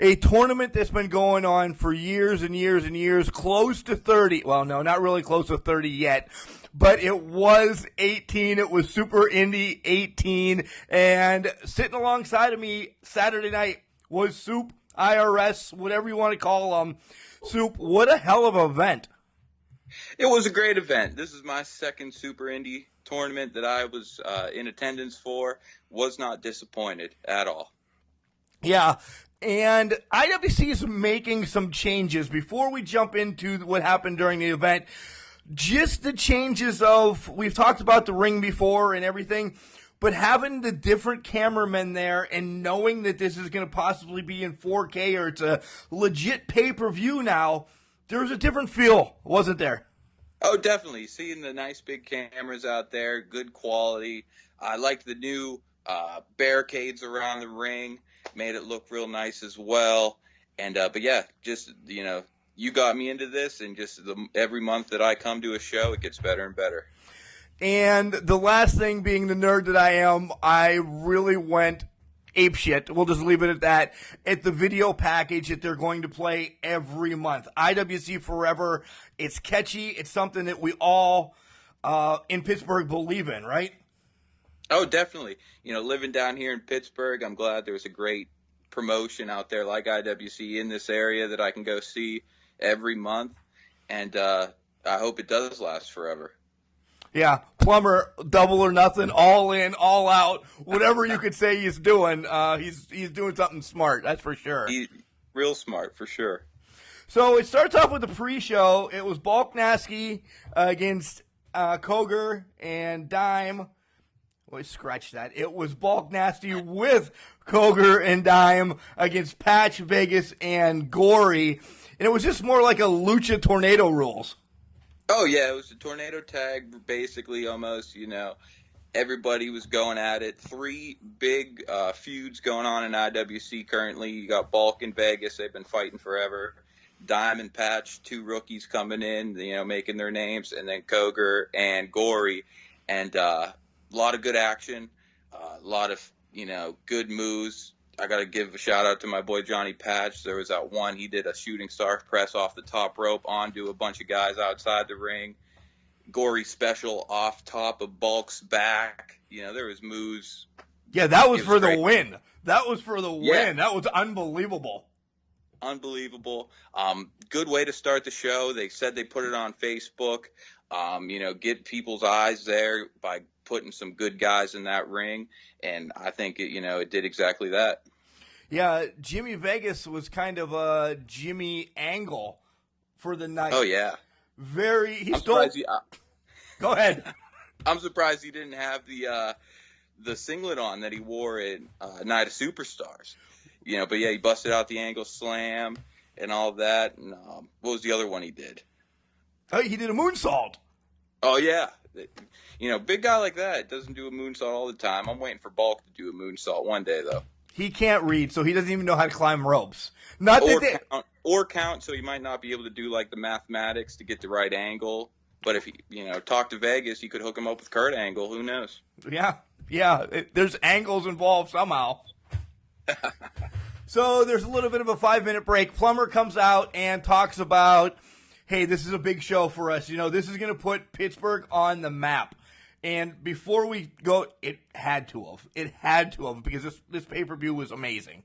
a tournament that's been going on for years and years and years, close to 30. Well, no, not really close to 30 yet, but it was 18. It was Super Indy 18. And sitting alongside of me Saturday night was Soup, IRS, whatever you want to call them. Soup, what a hell of an event. It was a great event. This is my second Super Indy tournament that I was in attendance for. Was not disappointed at all. Yeah, and IWC is making some changes. Before we jump into what happened during the event, just the changes of, we've talked about the ring before and everything, but having the different cameramen there and knowing that this is going to possibly be in 4K or it's a legit pay-per-view now, there's a different feel, wasn't there? Oh, definitely. Seeing the nice big cameras out there, good quality. I liked the new barricades around the ring. Made it look real nice as well. And but yeah, just, you know, you got me into this, and just every month that I come to a show, it gets better and better. And the last thing, being the nerd that I am, I really went apeshit. We'll just leave it at that. At the video package that they're going to play every month. IWC Forever. It's catchy. It's something that we all in Pittsburgh believe in, right? Oh, definitely. You know, living down here in Pittsburgh, I'm glad there's a great promotion out there like IWC in this area that I can go see every month. And I hope it does last forever. Yeah, Plumber, double or nothing, all in, all out, whatever you could say he's doing. He's doing something smart, that's for sure. He's real smart, for sure. So it starts off with the pre-show. It was Bulk Nasty against Koger and Dime. Well, scratch that. It was Bulk Nasty with Koger and Dime against Patch, Vegas, and Gory. And it was just more like a Lucha Tornado rules. Oh, yeah, it was a tornado tag, basically, almost, you know. Everybody was going at it. Three big feuds going on in IWC currently. You got Bulk and Vegas. They've been fighting forever. Dime and Patch, two rookies coming in, you know, making their names. And then Koger and Gory. And a lot of good action, a lot of, you know, good moves. I got to give a shout-out to my boy Johnny Patch. There was that one. He did a shooting star press off the top rope onto a bunch of guys outside the ring. Gory special off top of Bulk's back. You know, there was moves. Yeah, that was for the win. That was for the win. That was unbelievable. Unbelievable. Good way to start the show. They said they put it on Facebook. You know, get people's eyes there by putting some good guys in that ring, and I think it did exactly that. Yeah, Jimmy Vegas was kind of a Jimmy Angle for the night. Oh yeah, very. Go ahead. I'm I'm surprised he didn't have the the singlet on that he wore in Night of Superstars. But yeah, he busted out the angle slam and all that. And what was the other one he did? Oh, he did a moonsault. Oh, yeah. Big guy like that doesn't do a moonsault all the time. I'm waiting for Bulk to do a moonsault one day, though. He can't read, so he doesn't even know how to climb ropes. Not or count, so he might not be able to do like the mathematics to get the right angle. But if he, talk to Vegas, you could hook him up with Kurt Angle. Who knows? Yeah. There's angles involved somehow. So there's a little bit of a 5-minute break. Plummer comes out and talks about, hey, this is a big show for us. This is going to put Pittsburgh on the map. And before we go, it had to have. It had to have, because this pay-per-view was amazing.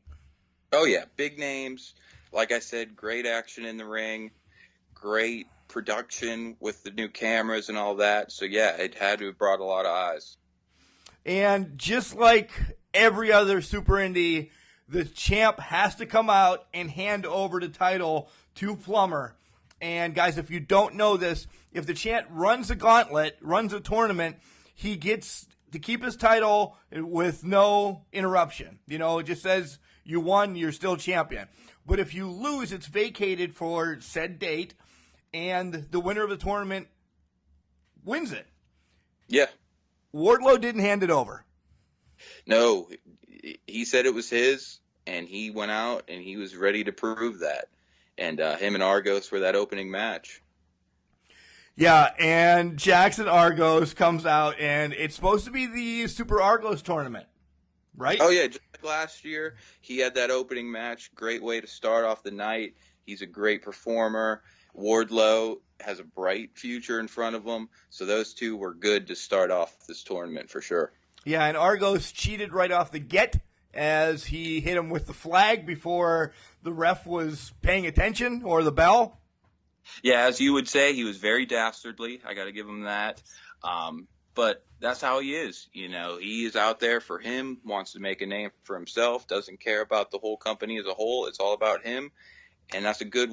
Oh, yeah. Big names. Like I said, great action in the ring. Great production with the new cameras and all that. So, yeah, it had to have brought a lot of eyes. And just like every other Super Indie, the champ has to come out and hand over the title to Plummer. And, guys, if you don't know this, if the champ runs a gauntlet, runs a tournament, he gets to keep his title with no interruption. It just says you won, you're still champion. But if you lose, it's vacated for said date, and the winner of the tournament wins it. Yeah. Wardlow didn't hand it over. No, he said it was his, and he went out, and he was ready to prove that. And him and Argos were that opening match. Yeah, and Jackson Argos comes out, and it's supposed to be the Super Argos tournament, right? Oh, yeah, just like last year, he had that opening match. Great way to start off the night. He's a great performer. Wardlow has a bright future in front of him, so those two were good to start off this tournament for sure. Yeah, and Argos cheated right off the get as he hit him with the flag before the ref was paying attention, or the bell. Yeah, as you would say, he was very dastardly. I got to give him that. But that's how he is. He is out there for him, wants to make a name for himself, doesn't care about the whole company as a whole. It's all about him. And that's a good,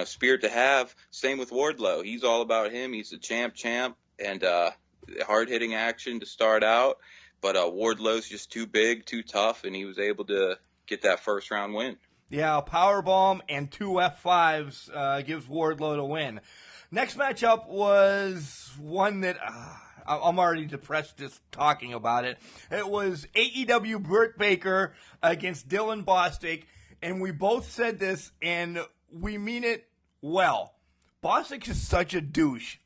spirit to have. Same with Wardlow. He's all about him. He's the champ, and hard-hitting action to start out. But Wardlow's just too big, too tough, and he was able to get that first-round win. Yeah, a powerbomb and 2 F5s gives Wardlow the win. Next matchup was one that I'm already depressed just talking about it. It was AEW Britt Baker against Dylan Bostic, and we both said this, and we mean it well. Bostic is such a douche.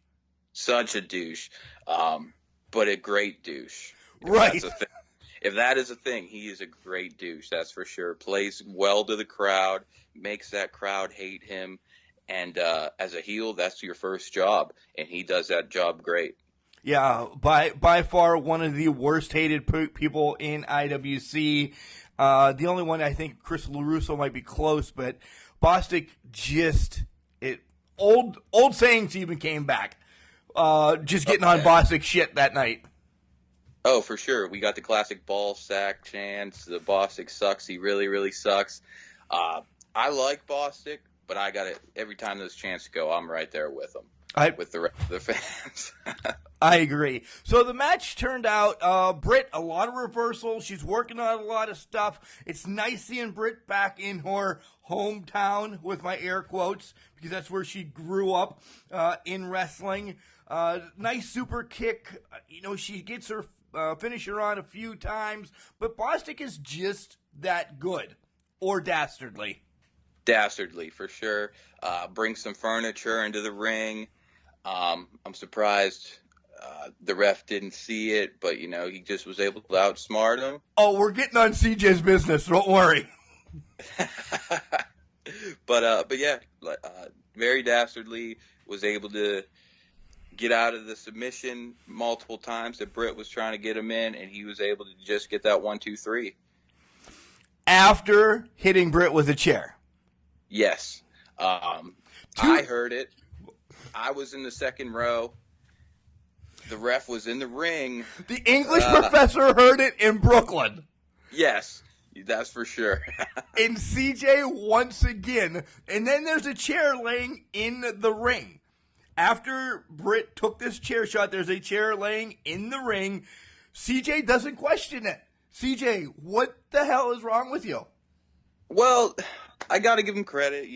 Such a douche, but a great douche. Right. If that is a thing, he is a great douche, that's for sure. Plays well to the crowd, makes that crowd hate him, and as a heel, that's your first job, and he does that job great. Yeah, by far one of the worst hated people in IWC. The only one, I think Chris LaRusso might be close, but Bostic old sayings even came back. Just getting on Bostic shit that night. Oh, for sure. We got the classic ball sack chants. The Bostic sucks. He really, really sucks. I like Bostic, but I got it every time those chants go. I'm right there with them, with the rest of the fans. I agree. So the match turned out, Britt, a lot of reversal. She's working on a lot of stuff. It's nice seeing Britt back in her hometown, with my air quotes, because that's where she grew up in wrestling. Nice super kick. She gets her finisher on a few times, but Bostic is just that good, or dastardly. Dastardly, for sure. Bring some furniture into the ring. I'm surprised the ref didn't see it, but, he just was able to outsmart him. Oh, we're getting on CJ's business. Don't worry. But yeah, very dastardly, was able to get out of the submission multiple times that Britt was trying to get him in, and he was able to just get that 1, 2, 3. After hitting Britt with a chair. Yes. I heard it. I was in the second row. The ref was in the ring. The English professor heard it in Brooklyn. Yes, that's for sure. And CJ once again, and then there's a chair laying in the ring. After Britt took this chair shot, there's a chair laying in the ring. CJ doesn't question it. CJ, what the hell is wrong with you? Well, I got to give him credit.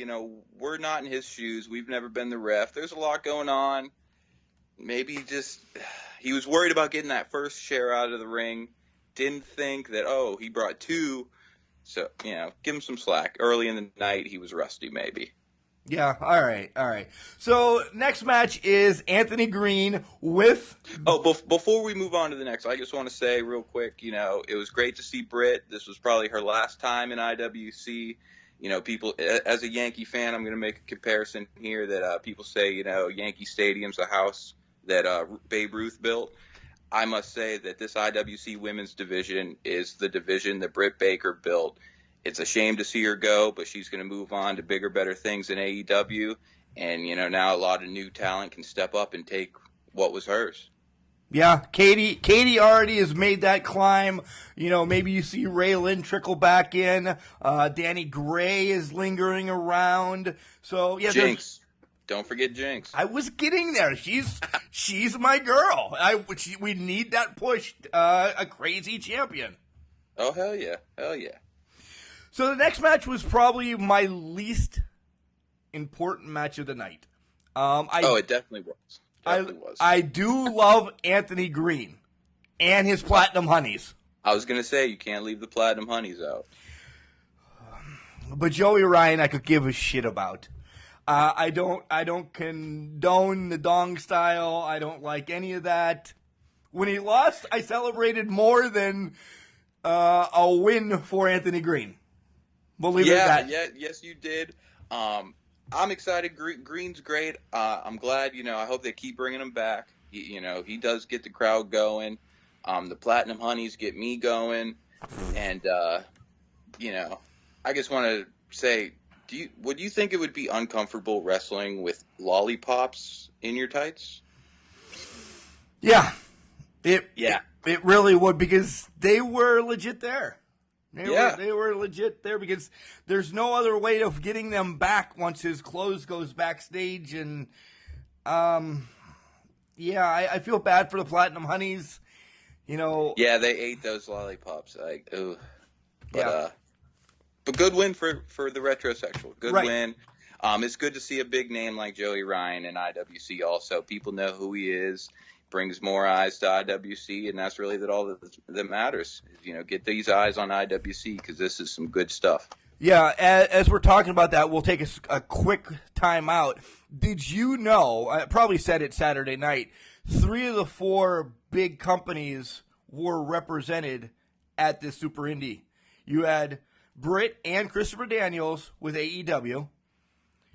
We're not in his shoes. We've never been the ref. There's a lot going on. Maybe he was worried about getting that first share out of the ring. Didn't think that, he brought two. So, give him some slack. Early in the night, he was rusty maybe. Yeah, all right. So, next match is Anthony Green with... Before we move on to the next, I just want to say real quick, it was great to see Britt. This was probably her last time in IWC. People, as a Yankee fan, I'm going to make a comparison here that people say, Yankee Stadium's a house that Babe Ruth built. I must say that this IWC women's division is the division that Britt Baker built. It's a shame to see her go, but she's going to move on to bigger, better things in AEW. And, now a lot of new talent can step up and take what was hers. Yeah, Katie already has made that climb. Maybe you see Raylan trickle back in. Danny Gray is lingering around. So, yeah. Jinx. Don't forget Jinx. I was getting there. She's my girl. We need that push. A crazy champion. Oh, hell yeah. Hell yeah. So the next match was probably my least important match of the night. It definitely was. I do love Anthony Green and his Platinum Honeys. I was going to say, you can't leave the Platinum Honeys out. But Joey Ryan, I could give a shit about. I don't condone the dong style. I don't like any of that. When he lost, I celebrated more than a win for Anthony Green. We'll leave it at that. Yeah, yes, you did. I'm excited. Green's great. I'm glad. I hope they keep bringing him back. He does get the crowd going. The Platinum Honeys get me going, and I just want to say, would you think it would be uncomfortable wrestling with lollipops in your tights? Yeah, it really would, because they were legit there. They were legit there, because there's no other way of getting them back once his clothes goes backstage. And, I feel bad for the Platinum Honeys, Yeah, they ate those lollipops. But good win for the Retrosexual. Good win. It's good to see a big name like Joey Ryan in IWC also. People know who he is. Brings more eyes to IWC, and that's really all that matters. Get these eyes on IWC, because this is some good stuff. Yeah, as we're talking about that, we'll take a quick time out. Did you know, I probably said it Saturday night, 3 of the 4 big companies were represented at this Super Indie. You had Britt and Christopher Daniels with AEW.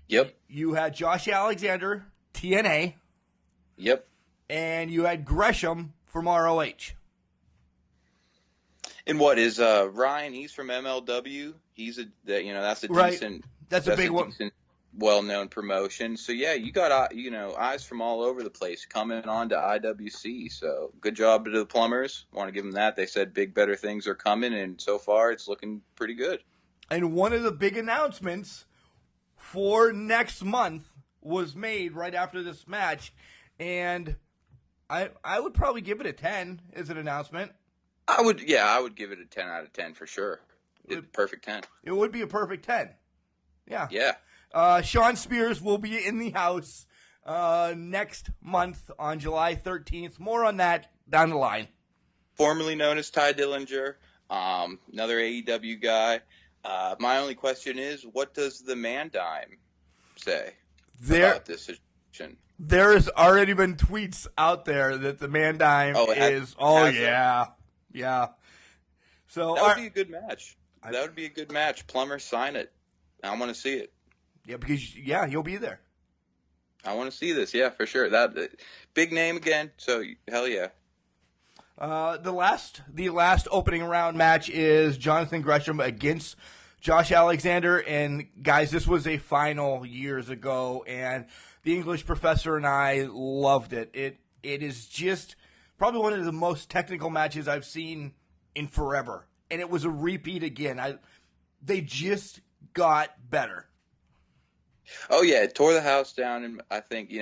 Yep. You had Josh Alexander, TNA. Yep. And you had Gresham from ROH. And what is Ryan? He's from MLW. That's a decent. That's a big one. Well-known promotion. So yeah, you got eyes from all over the place coming on to IWC. So good job to the Plumbers. Want to give them that. They said big, better things are coming, and so far it's looking pretty good. And one of the big announcements for next month was made right after this match, and I would probably give it a 10 as an announcement. I would give it a 10 out of 10 for sure. Perfect 10. It would be a perfect 10. Yeah. Yeah. Sean Spears will be in the house next month on July 13th. More on that down the line. Formerly known as Ty Dillinger, another AEW guy. My only question is, what does the Man-Dime say about this situation? There's already been tweets out there that the Man-Dime is. Yeah. So that would be a good match. That would be a good match. Plummer, sign it. I want to see it. Yeah, because you'll be there. I want to see this. Yeah, for sure. That big name again. So hell yeah. The last opening round match is Jonathan Gresham against Josh Alexander. And guys, this was a final years ago, and the English professor and I loved it. It is just probably one of the most technical matches I've seen in forever. And it was a repeat again. They just got better. Oh, yeah, it tore the house down. And I think,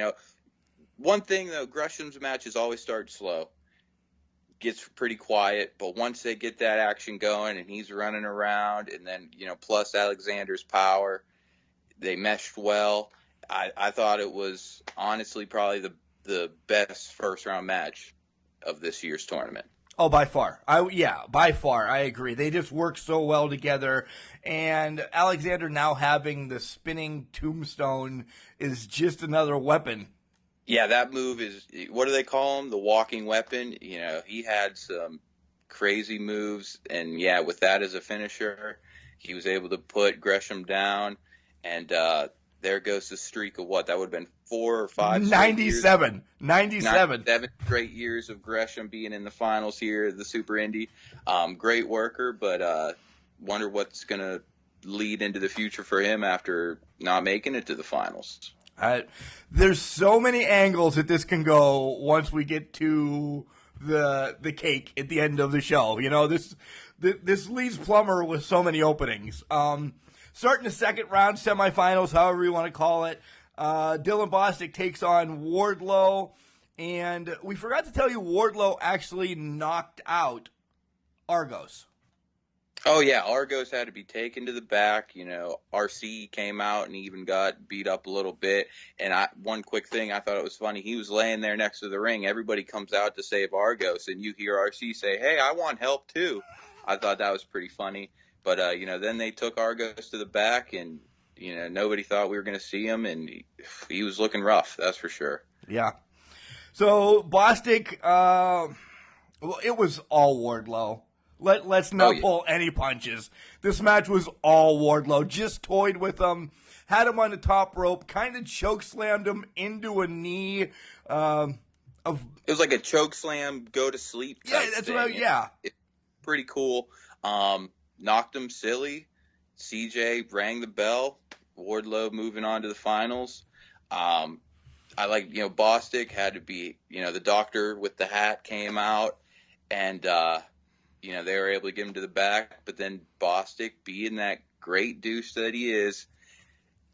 one thing, though, Gresham's matches always start slow. gets pretty quiet, but once they get that action going and he's running around, and then, plus Alexander's power, they meshed well. I thought it was honestly probably the best first round match of this year's tournament. Oh, by far. By far. I agree. They just work so well together. And Alexander now having the spinning tombstone is just another weapon. Yeah, that move is, what do they call him? The walking weapon. He had some crazy moves. And, yeah, with that as a finisher, he was able to put Gresham down. And there goes the streak of what? That would have been 4 or 5 97. 97 great years of Gresham being in the finals here, the Super Indy. Great worker, but wonder what's going to lead into the future for him after not making it to the finals. There's so many angles that this can go once we get to the cake at the end of the show. This leaves Plummer with so many openings. Starting the second round, semifinals, however you want to call it, Dylan Bostic takes on Wardlow, and we forgot to tell you Wardlow actually knocked out Argos. Oh, yeah, Argos had to be taken to the back. RC came out and even got beat up a little bit. And one quick thing, I thought it was funny. He was laying there next to the ring. Everybody comes out to save Argos, and you hear RC say, "Hey, I want help too." I thought that was pretty funny. But, then they took Argos to the back, and, nobody thought we were going to see him, and he was looking rough, that's for sure. Yeah. So, Bostic, it was all Wardlow. Let's not pull any punches. This match was all Wardlow. Just toyed with him, had him on the top rope, kind of choke slammed him into a knee. It was like a choke slam, go to sleep type Yeah, that's thing. It's pretty cool. Knocked him silly. CJ rang the bell. Wardlow moving on to the finals. I like, Bostic had to be, the doctor with the hat came out, and, they were able to get him to the back. But then Bostic, being that great douche that he is,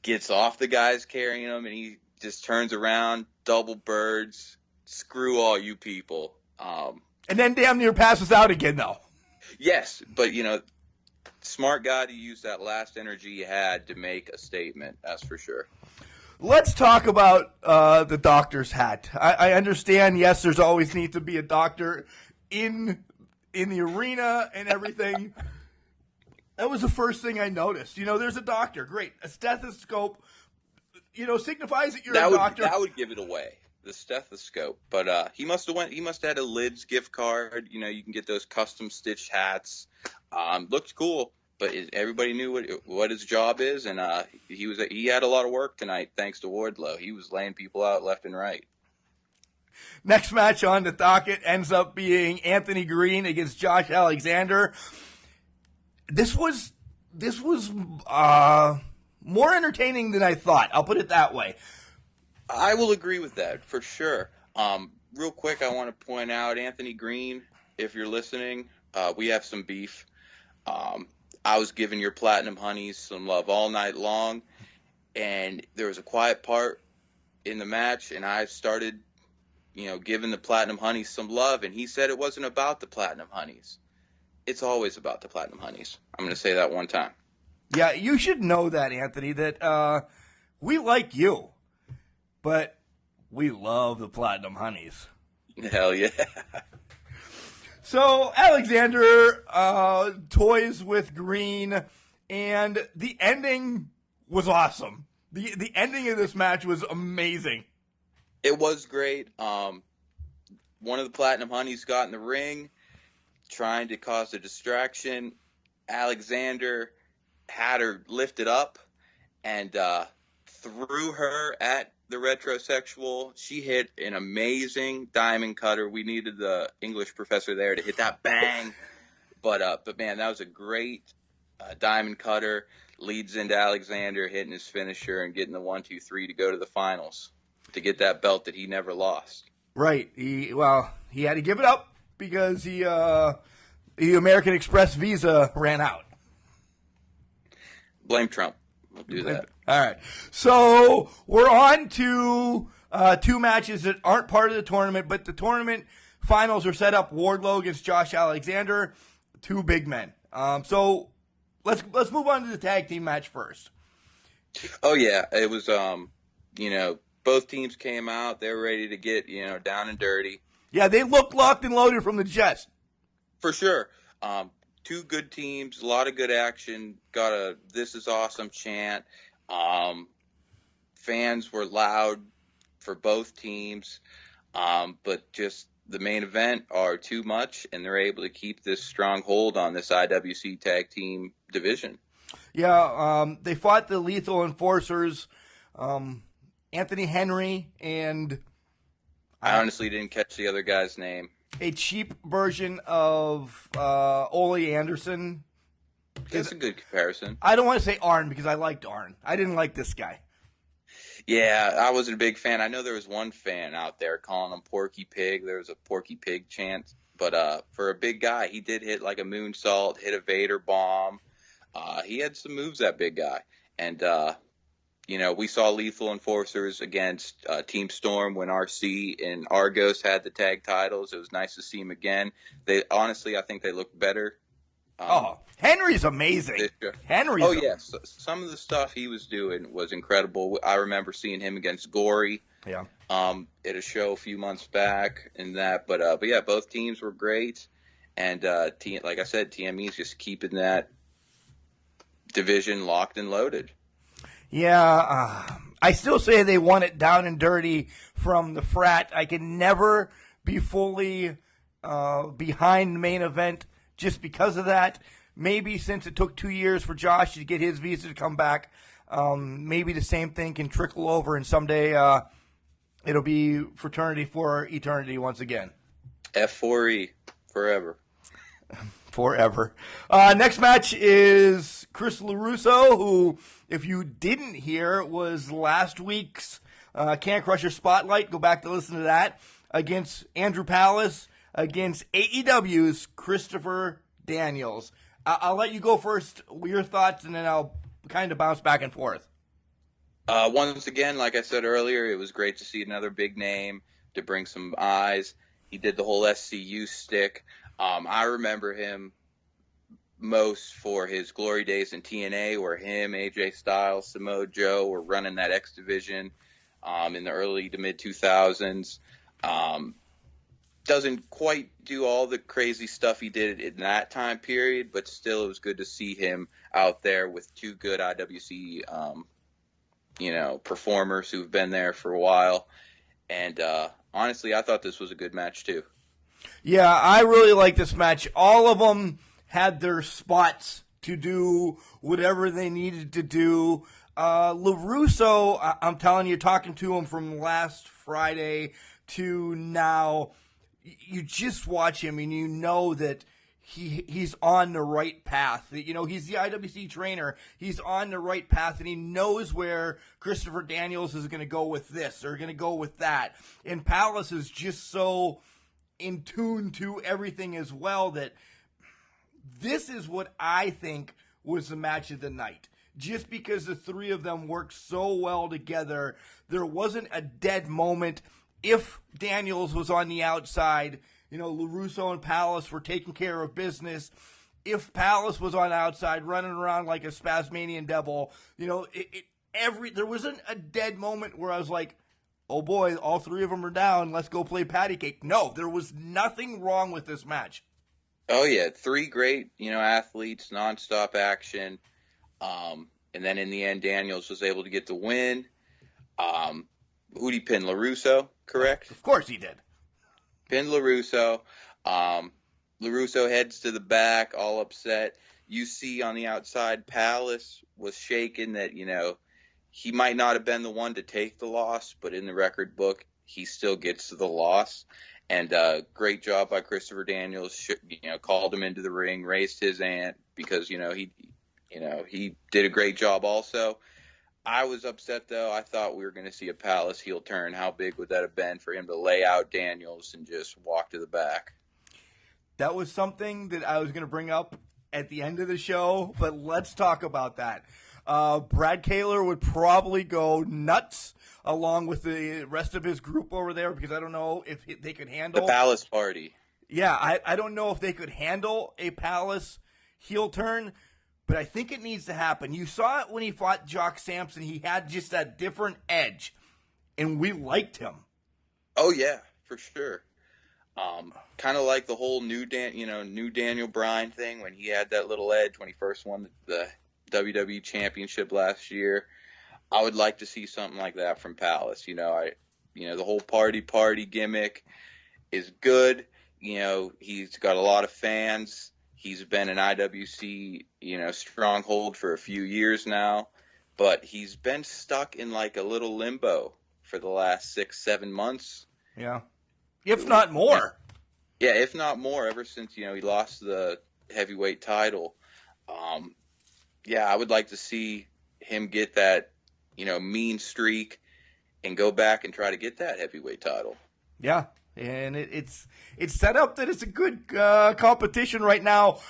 gets off the guys carrying him, and he just turns around, double birds, screw all you people. And then damn near passes out again, though. Yes, but, smart guy to use that last energy he had to make a statement, that's for sure. Let's talk about the doctor's hat. I understand, yes, there's always need to be a doctor in the arena and everything. That was the first thing I noticed. There's a doctor. Great. A stethoscope, signifies that you're a doctor. That would give it away, the stethoscope. But he must have had a Lids gift card. You can get those custom stitched hats. Looked cool, but everybody knew what his job is, and he had a lot of work tonight thanks to Wardlow. He was laying people out left and right. Next match on the docket ends up being Anthony Green against Josh Alexander. This was more entertaining than I thought. I'll put it that way. I will agree with that for sure. Real quick, I want to point out Anthony Green, if you're listening, we have some beef. I was giving your Platinum Honeys some love all night long, and there was a quiet part in the match, and I started, giving the Platinum Honeys some love, and he said it wasn't about the Platinum Honeys. It's always about the Platinum Honeys. I'm going to say that one time. Yeah, you should know that, Anthony, that we like you, but we love the Platinum Honeys. Hell yeah. So Alexander toys with Green, and the ending was awesome. The ending of this match was amazing. It was great. One of the Platinum Honeys got in the ring, trying to cause a distraction. Alexander had her lifted up and threw her at the retrosexual. She hit an amazing diamond cutter. We needed the English professor there to hit that bang. But man, that was a great diamond cutter. Leads into Alexander hitting his finisher and getting the 1-2-3 to go to the finals to get that belt that he never lost. Right. He had to give it up because the American Express visa ran out. Blame Trump. We'll do that. All right. So we're on to two matches that aren't part of the tournament, but the tournament finals are set up. Wardlow against Josh Alexander, two big men. So let's move on to the tag team match first. Oh yeah, it was both teams came out. They were ready to get down and dirty. Yeah, they looked locked and loaded from the chest. For sure. Two good teams, a lot of good action. Got a "This is awesome" chant. Fans were loud for both teams, but just the main event are too much, and they're able to keep this strong hold on this IWC tag team division. Yeah, they fought the Lethal Enforcers, Anthony Henry, and I honestly didn't catch the other guy's name. A cheap version of Ole Anderson. That's a good comparison. I don't want to say Arn because I liked Arn. I didn't like this guy. Yeah, I wasn't a big fan. I know there was one fan out there calling him Porky Pig. There was a Porky Pig chant. But for a big guy, he did hit like a moonsault, hit a Vader bomb. He had some moves, that big guy. And, we saw Lethal Enforcers against Team Storm when RC and Argos had the tag titles. It was nice to see them again. I think they looked better. Henry's amazing. Oh, yes. Yeah. Some of the stuff he was doing was incredible. I remember seeing him against Gory. Yeah. At a show a few months back and that. But yeah, both teams were great. And like I said, TME is just keeping that division locked and loaded. Yeah, I still say they won it down and dirty from the frat. I can never be fully behind the main event just because of that. Maybe since it took 2 years for Josh to get his visa to come back, maybe the same thing can trickle over, and someday it'll be fraternity for eternity once again. F4E, forever. Forever. Next match is Chris LaRusso, who, if you didn't hear, was last week's Can Crusher Spotlight. Go back to listen to that. Against Andrew Palace, against AEW's Christopher Daniels. I'll let you go first, your thoughts, and then I'll kind of bounce back and forth. Once again, like I said earlier, it was great to see another big name to bring some eyes. He did the whole SCU stick. I remember him most for his glory days in TNA, where him, AJ Styles, Samoa Joe were running that X division in the early to mid 2000s. Doesn't quite do all the crazy stuff he did in that time period, but still it was good to see him out there with two good IWC performers who've been there for a while. And honestly, I thought this was a good match too. Yeah, I really like this match. All of them had their spots to do whatever they needed to do. LaRusso, I'm telling you, talking to him from last Friday to now, you just watch him and you know that he's on the right path. He's the IWC trainer. He's on the right path, and he knows where Christopher Daniels is going to go with this or going to go with that. And Palace is just so in tune to everything as well that this is what I think was the match of the night. Just because the three of them worked so well together, there wasn't a dead moment. If Daniels was on the outside, LaRusso and Palace were taking care of business. If Palace was on outside running around like a Spasmanian devil, there wasn't a dead moment where I was like, oh boy, all three of them are down, let's go play patty cake. No, there was nothing wrong with this match. Oh yeah, three great, athletes, nonstop action. And then in the end, Daniels was able to get the win. Who'd he pin? LaRusso, correct? Of course he did. Pinned LaRusso. LaRusso heads to the back, all upset. You see on the outside, Palace was shaken that, he might not have been the one to take the loss, but in the record book, he still gets the loss. And great job by Christopher Daniels. Called him into the ring, raised his hand because he did a great job also. I was upset though. I thought we were going to see a Palace heel turn. How big would that have been for him to lay out Daniels and just walk to the back? That was something that I was going to bring up at the end of the show, but let's talk about that. Brad Kaler would probably go nuts along with the rest of his group over there because I don't know if they could handle The Palace Party. Yeah, I don't know if they could handle a Palace heel turn, but I think it needs to happen. You saw it when he fought Jock Sampson. He had just that different edge, and we liked him. Oh yeah, for sure. Kind of like the whole new Daniel Bryan thing when he had that little edge when he first won the WWE Championship last year. I would like to see something like that from Palace. The whole party gimmick is good. He's got a lot of fans. He's been an IWC, stronghold for a few years now, but he's been stuck in like a little limbo for the last 6-7 months. Yeah. If not more. Yeah, if not more, ever since, he lost the heavyweight title. I would like to see him get that, mean streak and go back and try to get that heavyweight title. Yeah, and it's set up that it's a good competition right now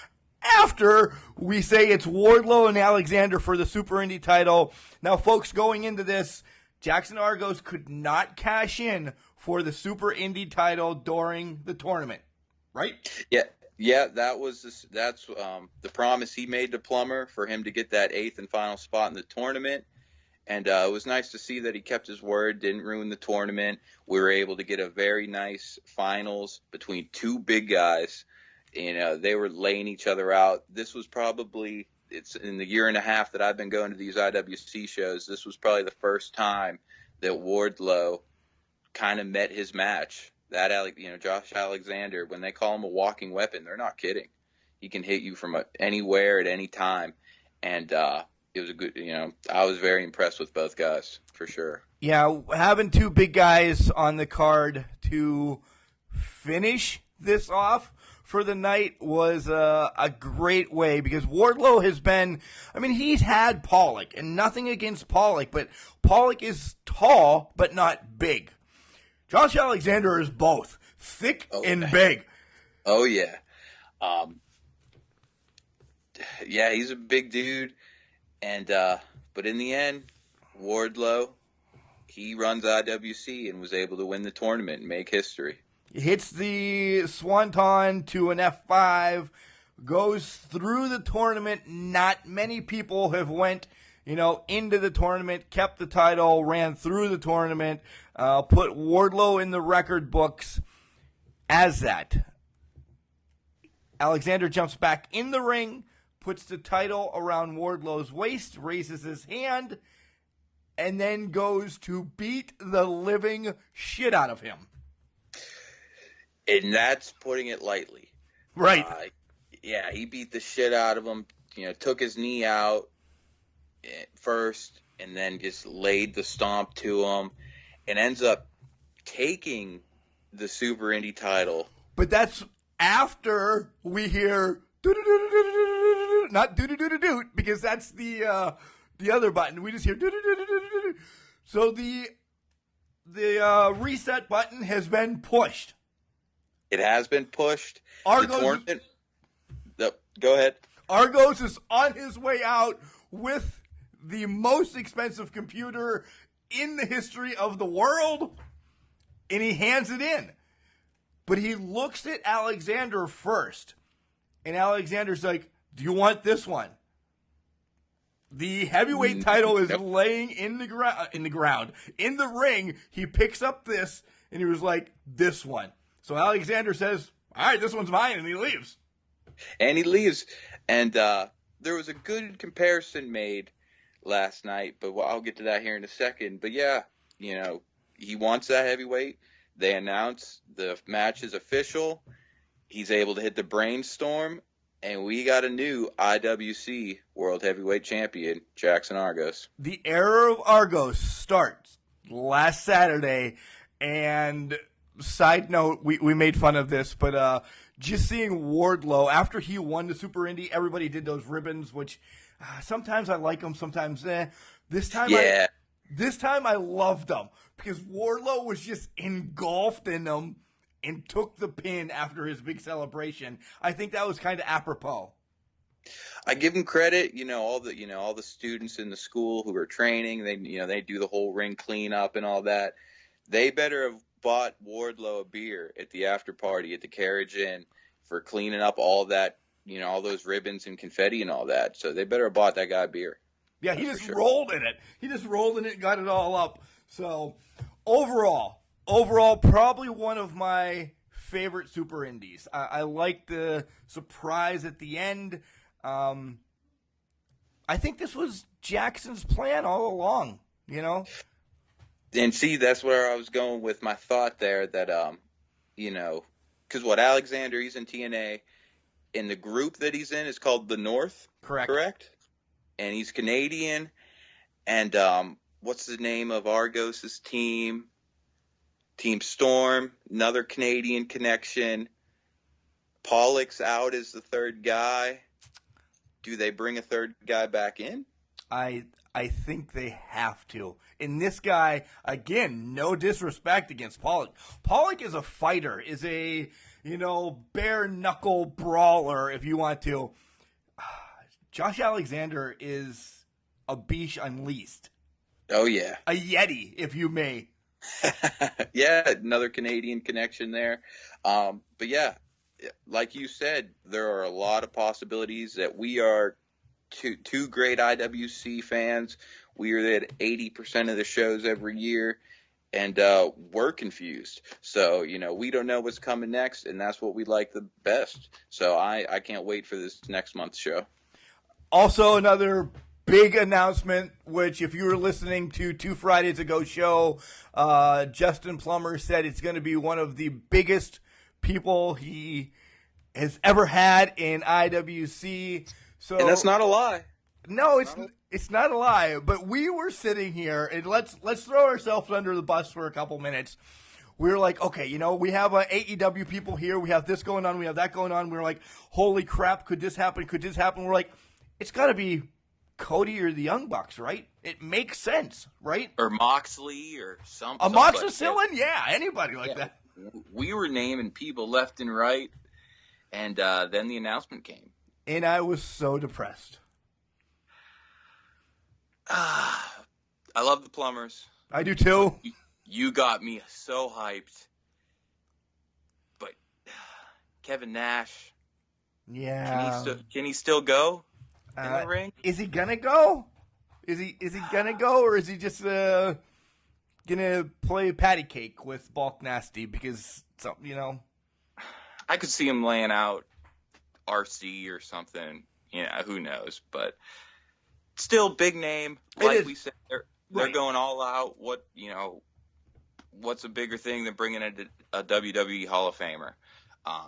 after we say it's Wardlow and Alexander for the Super Indy title. Now, folks, going into this, Jackson Argos could not cash in for the Super Indy title during the tournament, right? Yeah, that's the promise he made to Plummer for him to get that 8th and final spot in the tournament. And it was nice to see that he kept his word, didn't ruin the tournament. We were able to get a very nice finals between two big guys. They were laying each other out. This was probably, it's in the year and a half that I've been going to these IWC shows, this was probably the first time that Wardlow kind of met his match. Josh Alexander, when they call him a walking weapon, they're not kidding. He can hit you from anywhere at any time. And it was a good, I was very impressed with both guys, for sure. Yeah, having two big guys on the card to finish this off for the night was a great way because Wardlow has been, he's had Pollock, and nothing against Pollock, but Pollock is tall but not big. Josh Alexander is both thick and big. Oh, yeah. He's a big dude. And but in the end, Wardlow, he runs IWC and was able to win the tournament and make history. He hits the Swanton to an F5, goes through the tournament. Not many people have went, into the tournament, kept the title, ran through the tournament, put Wardlow in the record books as that. Alexander jumps back in the ring, puts the title around Wardlow's waist, raises his hand, and then goes to beat the living shit out of him. And that's putting it lightly. Right. He beat the shit out of him, took his knee out first, and then just laid the stomp to him, and ends up taking the Super Indy title. But that's after we hear not do because that's the other button. We just hear so the reset button has been pushed. It has been pushed. Argos, go ahead. Argos is on his way out with the most expensive computer in the history of the world, and he hands it in. But he looks at Alexander first, and Alexander's like, do you want this one? The heavyweight title is laying in the ring. He picks up this, and he was like, this one. So Alexander says, all right, this one's mine, and he leaves. And there was a good comparison made last night, but I'll get to that here in a second. But he wants that heavyweight. They announce the match is official. He's able to hit the brainstorm, and we got a new IWC World Heavyweight Champion, Jackson Argos. The era of Argos starts last Saturday, and side note, we made fun of this, but just seeing Wardlow, after he won the Super Indy, everybody did those ribbons, which sometimes I like them, sometimes This time I loved them because Wardlow was just engulfed in them and took the pin after his big celebration. I think that was kind of apropos. I give them credit, all the students in the school who are training, they do the whole ring cleanup and all that. They better have bought Wardlow a beer at the after party at the Carriage Inn for cleaning up all that, all those ribbons and confetti and all that. So they better have bought that guy a beer. Yeah, he just rolled in it. He just rolled in it and got it all up. So overall, probably one of my favorite Super Indies. I like the surprise at the end. I think this was Jackson's plan all along, And see, that's where I was going with my thought there that, because Alexander, he's in TNA, and the group that he's in is called The North. Correct? And he's Canadian. And what's the name of Argos's team? Team Storm, another Canadian connection. Pollock's out as the third guy. Do they bring a third guy back in? I think they have to. And this guy, again, no disrespect against Pollock. Pollock is a fighter, is a, bare knuckle brawler, if you want to. Josh Alexander is a beast unleashed. Oh, yeah. A Yeti, if you may. Yeah, another Canadian connection there. But yeah, like you said, there are a lot of possibilities that we are two great IWC fans. We are at 80% of the shows every year, and we're confused. So, we don't know what's coming next, and that's what we like the best. So I can't wait for this next month's show. Also, another big announcement, which if you were listening to 2 Fridays ago show, Justin Plummer said it's going to be one of the biggest people he has ever had in IWC. So, and that's not a lie. No, it's not a lie. But we were sitting here, and let's throw ourselves under the bus for a couple minutes. We were like, okay, we have AEW people here. We have this going on. We have that going on. We were like, holy crap, could this happen? Could this happen? We're like, it's got to be Cody or the Young Bucks, right? It makes sense, right? Or Moxley or something. A Moxicillin? Yeah, anybody like that. We were naming people left and right, and then the announcement came. And I was so depressed. I love the Plumbers. I do too. You got me so hyped. But Kevin Nash. Yeah. Can he still go in the ring? Is he gonna go? Is he gonna go, or is he just gonna play patty cake with Bulk Nasty because I could see him laying out RC or something. Who knows? But still, big name. Like we said, they're going all out. What's a bigger thing than bringing a WWE Hall of Famer?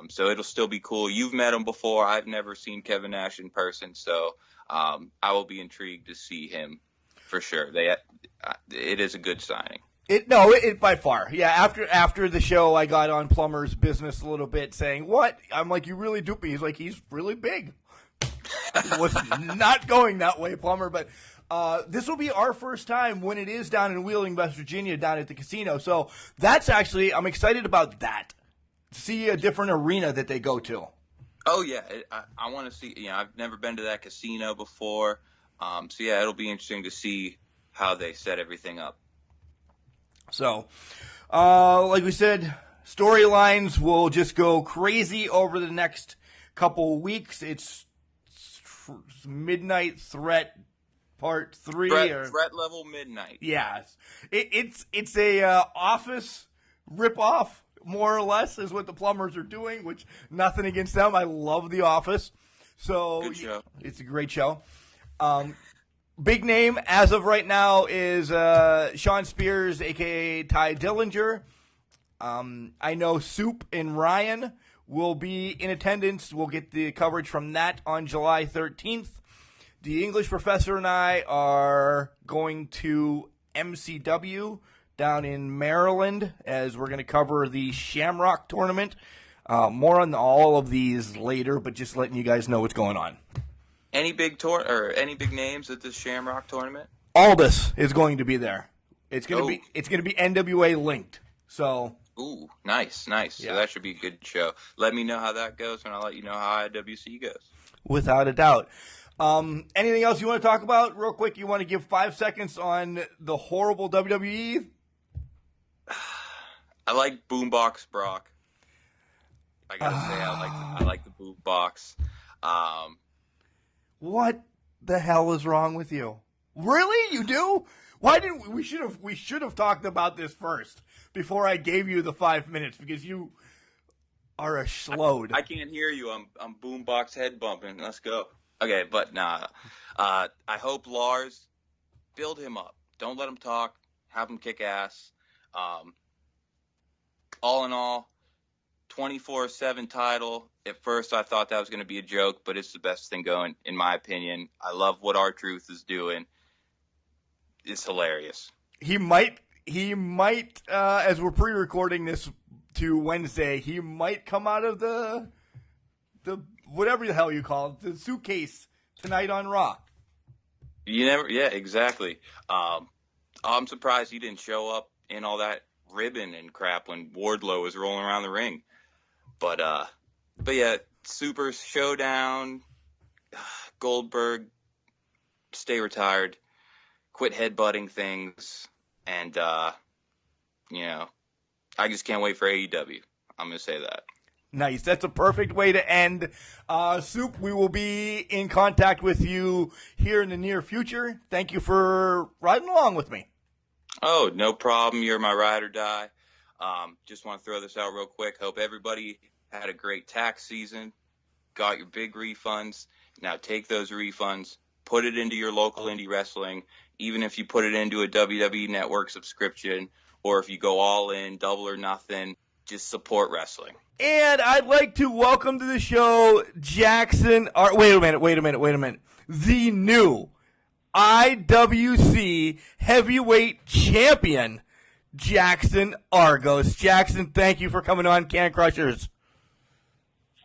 So it'll still be cool. You've met him before. I've never seen Kevin Nash in person, so I will be intrigued to see him for sure. It is a good signing. It by far. Yeah, after the show, I got on Plummer's business a little bit, saying, "What?" I'm like, "You really do?" He's like, "He's really big." It was not going that way, Plummer, but this will be our first time when it is down in Wheeling, West Virginia, down at the casino. So that's actually, I'm excited about that. See a different arena that they go to. Oh yeah, I want to see. I've never been to that casino before, so yeah, it'll be interesting to see how they set everything up. So, like we said, storylines will just go crazy over the next couple weeks. It's Midnight Threat Part 3. Threat level Midnight. Yes. It's a Office ripoff, more or less, is what the Plumbers are doing, which nothing against them. I love The Office. So good show. It's a great show. Big name as of right now is Sean Spears, a.k.a. Ty Dillinger. I know Soup and Ryan will be in attendance. We'll get the coverage from that on July 13th. The English Professor and I are going to MCW down in Maryland as we're going to cover the Shamrock tournament. More on all of these later, but just letting you guys know what's going on. Any big names at this Shamrock tournament? Aldous is going to be there. It's going to be NWA linked. So. Ooh, nice. Yeah. So that should be a good show. Let me know how that goes, and I'll let you know how IWC goes. without a doubt. Anything else you want to talk about real quick? You want to give 5 seconds on the horrible WWE? I like Boombox Brock. I gotta say, I like the Boombox. What the hell is wrong with you? Really? You do? Why didn't we should have talked about this first before I gave you the 5 minutes, because you are a schlode. I can't hear you. I'm Boombox head bumping. Let's go. Okay, but nah. I hope Lars, build him up. Don't let him talk. Have him kick ass. All in all, 24/7 title. At first, I thought that was going to be a joke, but it's the best thing going, in my opinion. I love what R-Truth is doing. It's hilarious. He might, as we're pre-recording this to Wednesday, he might come out of the whatever the hell you call it, the suitcase tonight on Raw. Yeah, exactly. I'm surprised he didn't show up in all that ribbon and crap when Wardlow was rolling around the ring. But yeah, Super Showdown, Goldberg, stay retired, quit headbutting things, and I just can't wait for AEW. I'm gonna say that. Nice. That's a perfect way to end. Soup, we will be in contact with you here in the near future. Thank you for riding along with me. Oh, no problem. You're my ride or die. Just want to throw this out real quick. Hope everybody had a great tax season, got your big refunds. Now take those refunds, put it into your local indie wrestling, even if you put it into a WWE Network subscription, or if you go all in, double or nothing, just support wrestling. And I'd like to welcome to the show Jackson. Wait a minute. The new IWC Heavyweight Champion, Jackson Argos. Jackson, thank you for coming on Can Crushers.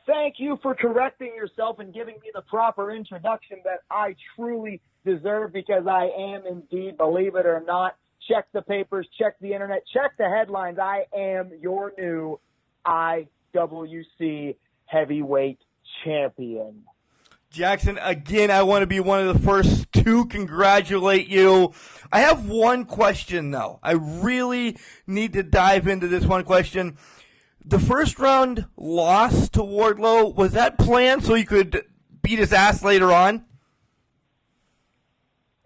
Thank you for correcting yourself and giving me the proper introduction that I truly deserve, because I am indeed, believe it or not, check the papers, check the internet, check the headlines, I am your new IWC Heavyweight Champion. Jackson, again, I want to be one of the first to congratulate you. I have one question, though. I really need to dive into this one question. The first round loss to Wardlow, was that planned so you could beat his ass later on?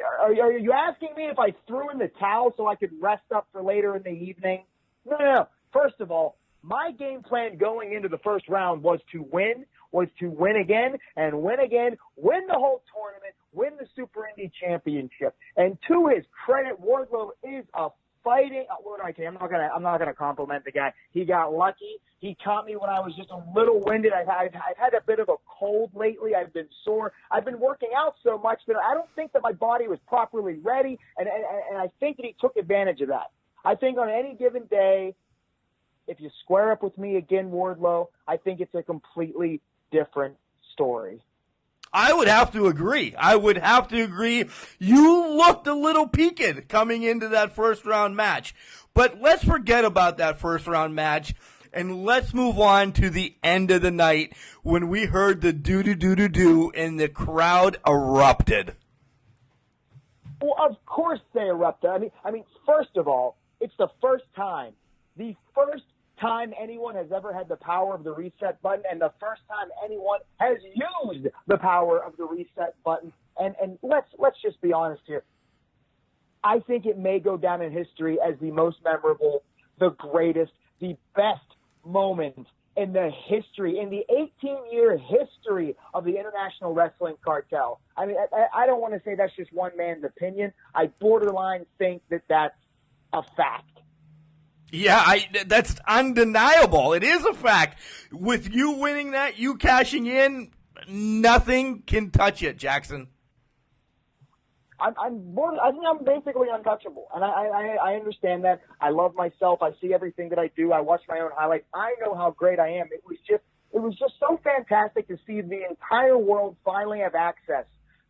Are you asking me if I threw in the towel so I could rest up for later in the evening? No. First of all, my game plan going into the first round was to win again, and win again, win the whole tournament, win the Super Indie Championship. And to his credit, Wardlow is a fighting. I'm not gonna compliment the guy. He got lucky. He caught me when I was just a little winded. I've had a bit of a cold lately. I've been sore. I've been working out so much that I don't think that my body was properly ready, and I think that he took advantage of that. I think on any given day, if you square up with me again, Wardlow, I think it's a completely different story. I would have to agree. You looked a little peaked coming into that first round match. But let's forget about that first round match and let's move on to the end of the night when we heard the do-do-do-do-do and the crowd erupted. Well, of course they erupted. I mean, first of all, it's the first time anyone has ever had the power of the reset button, and the first time anyone has used the power of the reset button. And let's just be honest here. I think it may go down in history as the most memorable, the greatest, the best moment in the 18-year history of the International Wrestling Cartel. I mean, I don't want to say that's just one man's opinion. I borderline think that that's a fact. Yeah, that's undeniable. It is a fact. With you winning that, you cashing in, nothing can touch it, Jackson. I think I'm basically untouchable, and I understand that. I love myself. I see everything that I do. I watch my own highlights. I know how great I am. It was just so fantastic to see the entire world finally have access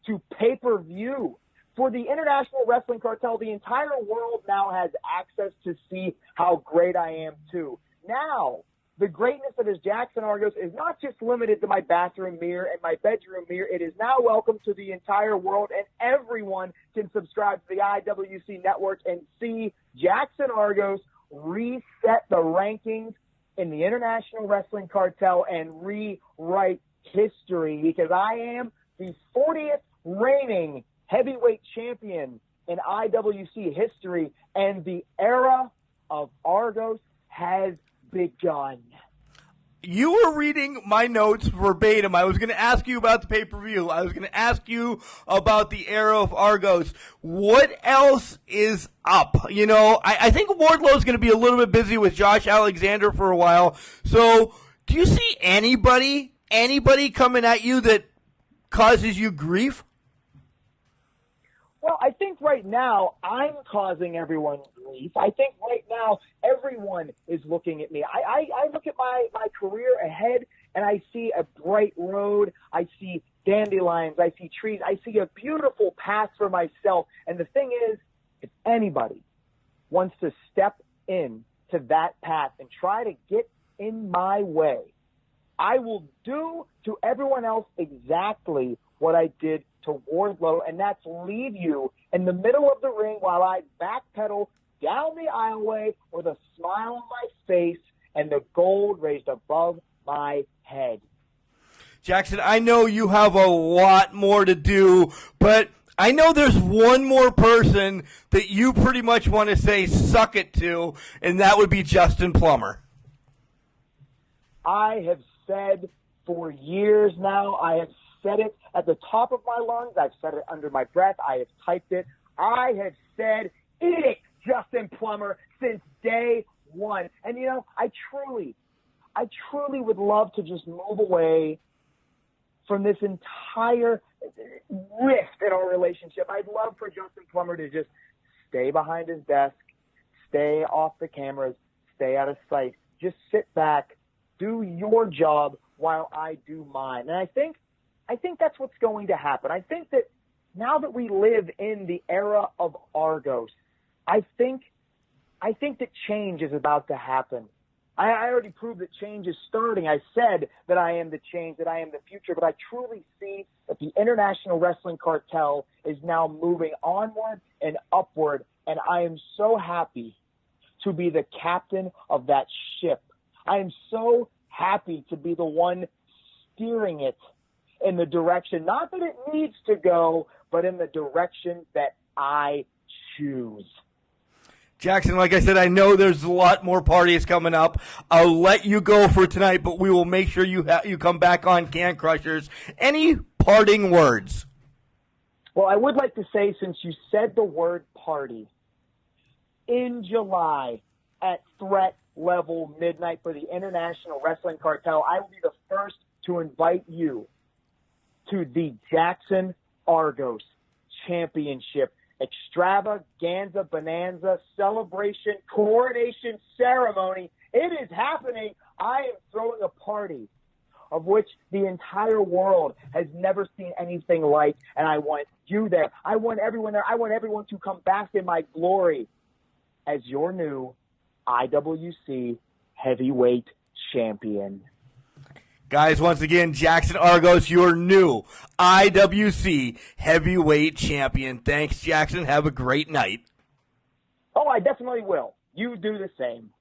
to pay-per-view. For the International Wrestling Cartel, the entire world now has access to see how great I am, too. Now, the greatness that is Jackson Argos is not just limited to my bathroom mirror and my bedroom mirror. It is now welcome to the entire world, and everyone can subscribe to the IWC network and see Jackson Argos reset the rankings in the International Wrestling Cartel and rewrite history, because I am the 40th reigning heavyweight champion in IWC history, and the era of Argos has begun. You were reading my notes verbatim. I was going to ask you about the pay-per-view. I was going to ask you about the era of Argos. What else is up? You know, I think Wardlow's going to be a little bit busy with Josh Alexander for a while. So do you see anybody coming at you that causes you grief? Well, I think right now I'm causing everyone grief. I think right now everyone is looking at me. I look at my career ahead, and I see a bright road. I see dandelions. I see trees. I see a beautiful path for myself. And the thing is, if anybody wants to step in to that path and try to get in my way, I will do to everyone else exactly what I did to Wardlow, and that's leave you in the middle of the ring while I backpedal down the aisleway with a smile on my face and the gold raised above my head. Jackson, I know you have a lot more to do, but I know there's one more person that you pretty much want to say suck it to, and that would be Justin Plummer. I have said for years now, I have said it at the top of my lungs. I've said it under my breath. I have typed it. I have said, eat it, Justin Plummer, since day one. And, you know, I truly would love to just move away from this entire rift in our relationship. I'd love for Justin Plummer to just stay behind his desk, stay off the cameras, stay out of sight. Just sit back, do your job while I do mine. And I think that's what's going to happen. I think that now that we live in the era of Argos, I think that change is about to happen. I already proved that change is starting. I said that I am the change, that I am the future, but I truly see that the International Wrestling Cartel is now moving onward and upward, and I am so happy to be the captain of that ship. I am so happy to be the one steering it in the direction, not that it needs to go, but in the direction that I choose. Jackson, like I said, I know there's a lot more parties coming up. I'll let you go for tonight, but we will make sure you come back on Can Crushers. Any parting words? Well, I would like to say, since you said the word party, in July at Threat Level Midnight for the International Wrestling Cartel, I will be the first to invite you to the Jackson Argos Championship Extravaganza Bonanza Celebration Coronation Ceremony. It is happening. I am throwing a party of which the entire world has never seen anything like, and I want you there. I want everyone there. I want everyone to come back in my glory as your new IWC Heavyweight Champion. Guys, once again, Jackson Argos, your new IWC Heavyweight Champion. Thanks, Jackson. Have a great night. Oh, I definitely will. You do the same.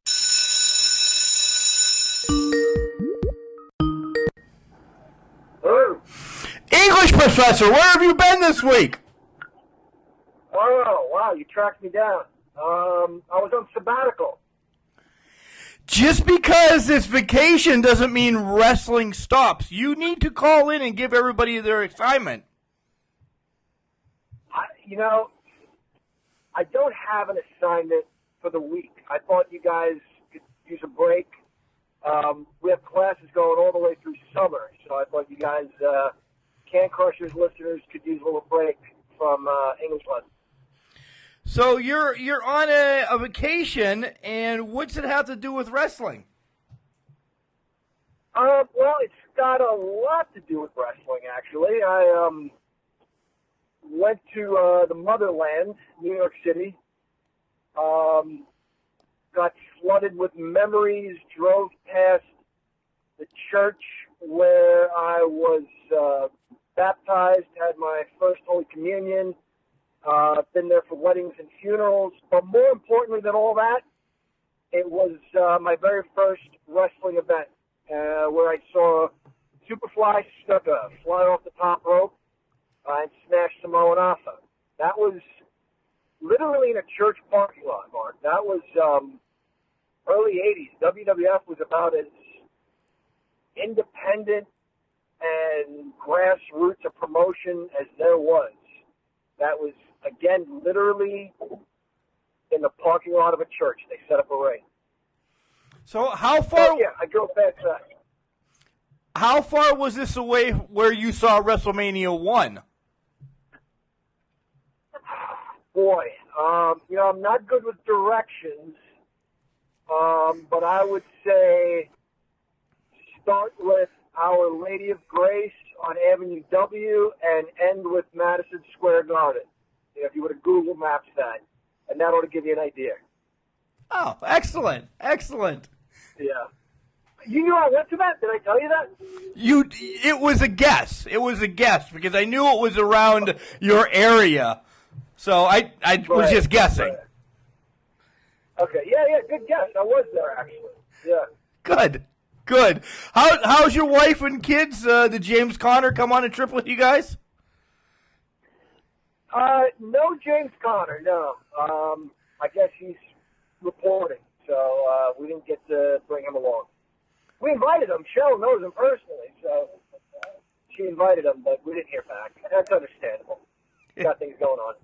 Hello. English professor, where have you been this week? Oh, wow, you tracked me down. I was on sabbatical. Just because it's vacation doesn't mean wrestling stops. You need to call in and give everybody their assignment. I don't have an assignment for the week. I thought you guys could use a break. We have classes going all the way through summer, so I thought you guys, Can Crushers listeners, could use a little break from English lessons. So you're on a vacation, and what's it have to do with wrestling? Well, it's got a lot to do with wrestling, actually. I went to the motherland, New York City. got flooded with memories, drove past the church where I was baptized, had my first Holy Communion, been there for weddings and funerals. But more importantly than all that, it was my very first wrestling event where I saw Superfly Snuka fly off the top rope and smash Samoa Asa. That was literally in a church parking lot, Mark. That was early 80s. WWF was about as independent and grassroots a promotion as there was. That was, again, literally in the parking lot of a church. They set up a ring. So how far? Oh, yeah, I drove past that. How far was this away where you saw WrestleMania 1? Boy, I'm not good with directions, but I would say start with Our Lady of Grace on Avenue W and end with Madison Square Garden. If you were to Google Maps that, and that ought to give you an idea. Oh, excellent, excellent. Yeah. You knew I went to that? Did I tell you that? It was a guess. It was a guess because I knew it was around your area. So I was just guessing. Right. Okay, yeah, good guess. I was there, actually. Yeah. Good. How's your wife and kids? Did James Conner come on a trip with you guys? No James Conner, no. I guess he's reporting, so we didn't get to bring him along. We invited him. Cheryl knows him personally, so she invited him, but we didn't hear back. That's understandable. Got things going on.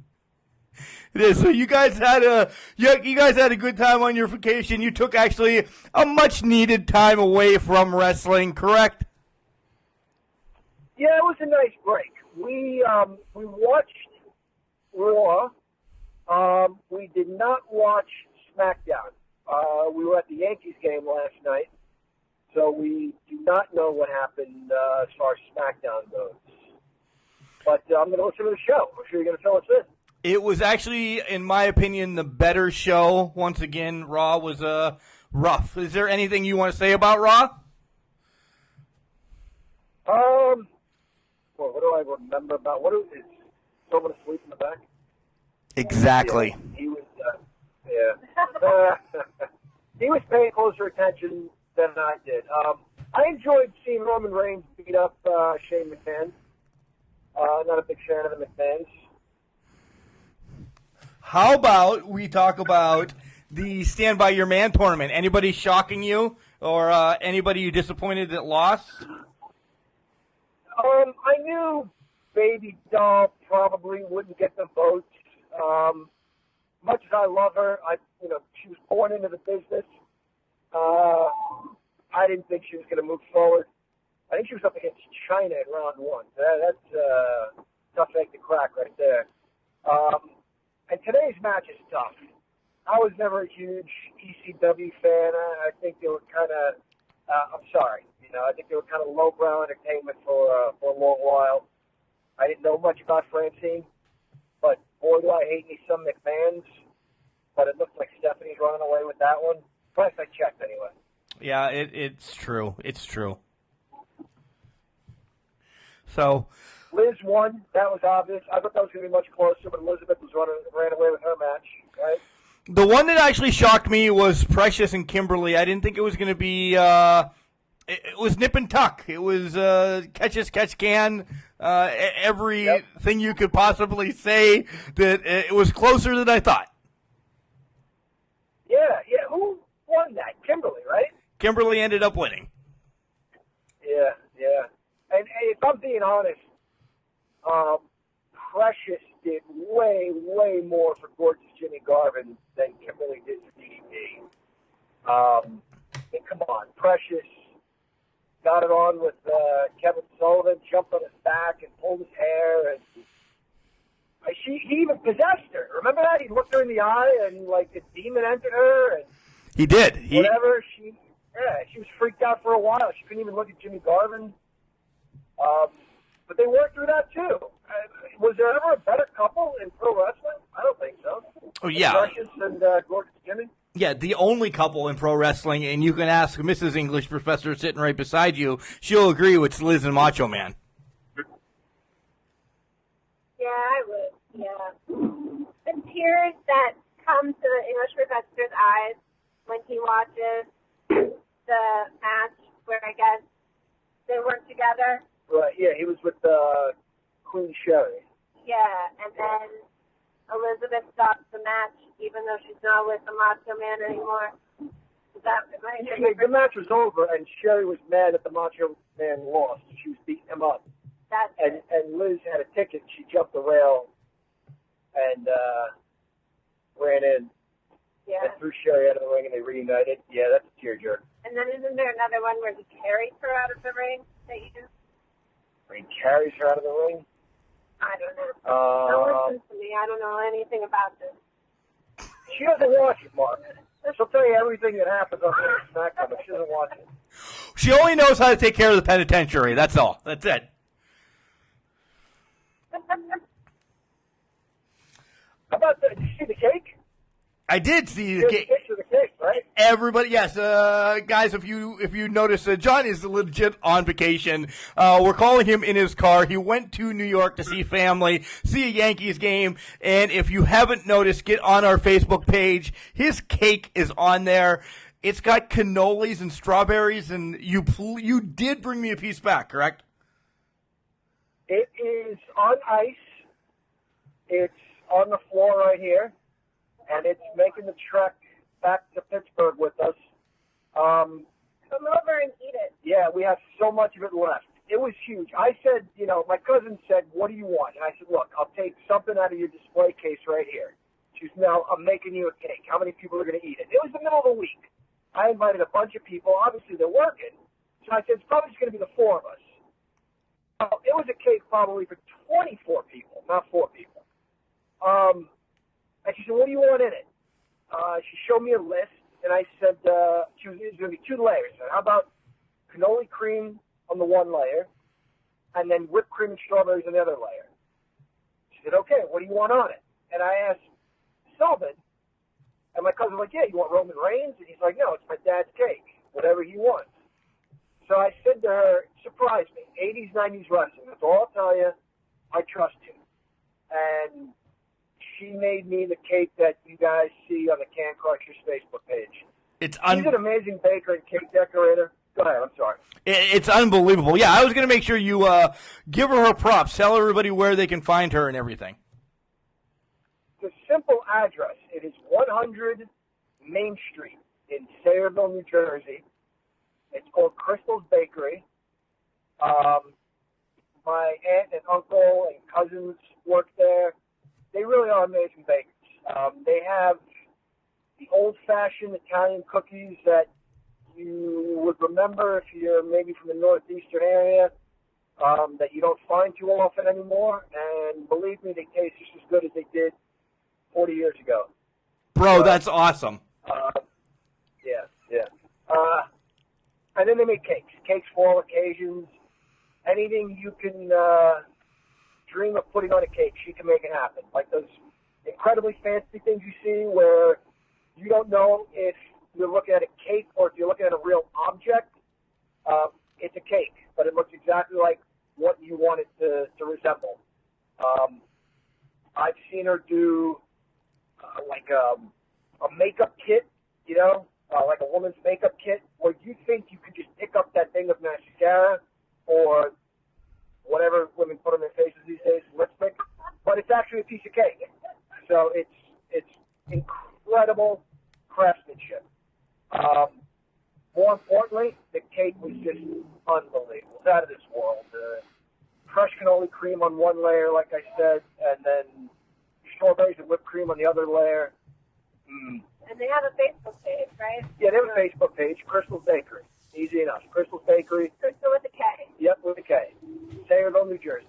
It is. So you guys had a good time on your vacation. You took actually a much needed time away from wrestling, correct? Yeah, it was a nice break. We watched Raw. We did not watch SmackDown. We were at the Yankees game last night, so we do not know what happened as far as SmackDown goes. But I'm going to listen to the show. I'm sure you're going to fill us in. It was actually, in my opinion, the better show. Once again, Raw was rough. Is there anything you want to say about Raw? Well, what do I remember about is someone asleep in the back? Exactly. Yeah, he was, he was paying closer attention than I did. I enjoyed seeing Roman Reigns beat up Shane McMahon. Not a big fan of the McMahons. How about we talk about the Stand By Your Man tournament? Anybody shocking you or anybody you disappointed that lost? I knew Baby Doll probably wouldn't get the votes. Much as I love her, she was born into the business. I didn't think she was going to move forward. I think she was up against China in round one. That's a tough egg to crack right there. And today's match is tough. I was never a huge ECW fan. I think they were kind of, I'm sorry, I think they were kind of lowbrow entertainment for a long while. I didn't know much about Francine, but boy, do I hate me some McMahons. But it looked like Stephanie's running away with that one. Last I checked, anyway. Yeah, it's true. It's true. So Liz won. That was obvious. I thought that was going to be much closer, but Elizabeth ran away with her match, right? The one that actually shocked me was Precious and Kimberly. I didn't think it was going to be. It was nip and tuck. It was catch as catch can. Everything you could possibly say. That it was closer than I thought. Yeah. Who won that? Kimberly, right? Kimberly ended up winning. Yeah. And if I'm being honest, Precious did way more for gorgeous Jimmy Garvin than Kimberly did for DDP. Come on, Precious got it on with Kevin Sullivan, jumped on his back and pulled his hair, and he even possessed her. Remember that? He looked her in the eye, and like a demon entered her, and he did. Whatever. She was freaked out for a while. She couldn't even look at Jimmy Garvin. But they worked through that too. Was there ever a better couple in pro wrestling? I don't think so. Oh yeah. Precious and gorgeous Jimmy. Yeah, the only couple in pro wrestling, and you can ask Mrs. English Professor sitting right beside you. She'll agree with Liz and Macho Man. Yeah, I would. Yeah. The tears that come to the English Professor's eyes when he watches the match where I guess they work together. Right, yeah, he was with Queen Sherry. Yeah, and then Elizabeth stops the match even though she's not with the Macho Man anymore. Is that right? The match was over, and Sherry was mad that the Macho Man lost. She was beating him up. And Liz had a ticket. She jumped the rail and ran in and threw Sherry out of the ring, and they reunited. Yeah, that's a tearjerker. And then isn't there another one where he carries her out of the ring? Where he carries her out of the ring? I don't know. Don't listen to me. I don't know anything about this. She doesn't watch it, Mark. She'll tell you everything that happens on SmackDown, but she doesn't watch it. She only knows how to take care of the penitentiary. That's all. That's it. How about did you see the cake? I did see the cake. Picture of the cake, right? Everybody, yes, guys. If you notice, John is legit on vacation. We're calling him in his car. He went to New York to see family, see a Yankees game, and if you haven't noticed, get on our Facebook page. His cake is on there. It's got cannolis and strawberries, and you did bring me a piece back, correct? It is on ice. It's on the floor right here, and it's making the trek back to Pittsburgh with us. Come over and eat it. Yeah, we have so much of it left. It was huge. I said, my cousin said, what do you want? And I said, look, I'll take something out of your display case right here. She said, now I'm making you a cake. How many people are going to eat it? It was the middle of the week. I invited a bunch of people. Obviously, they're working. So I said, it's probably just going to be the four of us. It was a cake probably for 24 people, not 4 people. And she said, what do you want in it? She showed me a list, and I said, it was going to be 2 layers. I said, how about cannoli cream on the one layer, and then whipped cream and strawberries on the other layer? She said, okay, what do you want on it? And I asked Sullivan, and my cousin was like, yeah, you want Roman Reigns? And he's like, no, it's my dad's cake, whatever he wants. So I said to her, surprise me, 80s, 90s wrestling. That's all I'll tell you. I trust you. And she made me the cake that you guys see on the Can Crushers Facebook page. She's an amazing baker and cake decorator. Go ahead, I'm sorry. It's unbelievable. Yeah, I was going to make sure you give her props. Tell everybody where they can find her and everything. The simple address, it is 100 Main Street in Sayreville, New Jersey. It's called Crystal's Bakery. My aunt and uncle and cousins work there. They really are amazing bakers. They have the old-fashioned Italian cookies that you would remember if you're maybe from the northeastern area, that you don't find too often anymore. And believe me, they taste just as good as they did 40 years ago. Bro, that's awesome. Yeah. And then they make cakes. Cakes for all occasions. Anything you can dream of putting on a cake, she can make it happen. Like those incredibly fancy things you see where you don't know if you're looking at a cake or if you're looking at a real object. It's a cake, but it looks exactly like what you want it to resemble. I've seen her do like a makeup kit, like a woman's makeup kit, where you think you could just pick up that thing of mascara or whatever women put on their faces these days, lipstick, but it's actually a piece of cake. So it's incredible craftsmanship. More importantly, the cake was just unbelievable. It was out of this world. Fresh cannoli cream on one layer, like I said, and then strawberries and whipped cream on the other layer. And they have a Facebook page, right? Yeah, they have a Facebook page, Crystal's Bakery. Easy enough. Crystal's Bakery. Crystal with a K. Yep, with a K. Sayreville, New Jersey.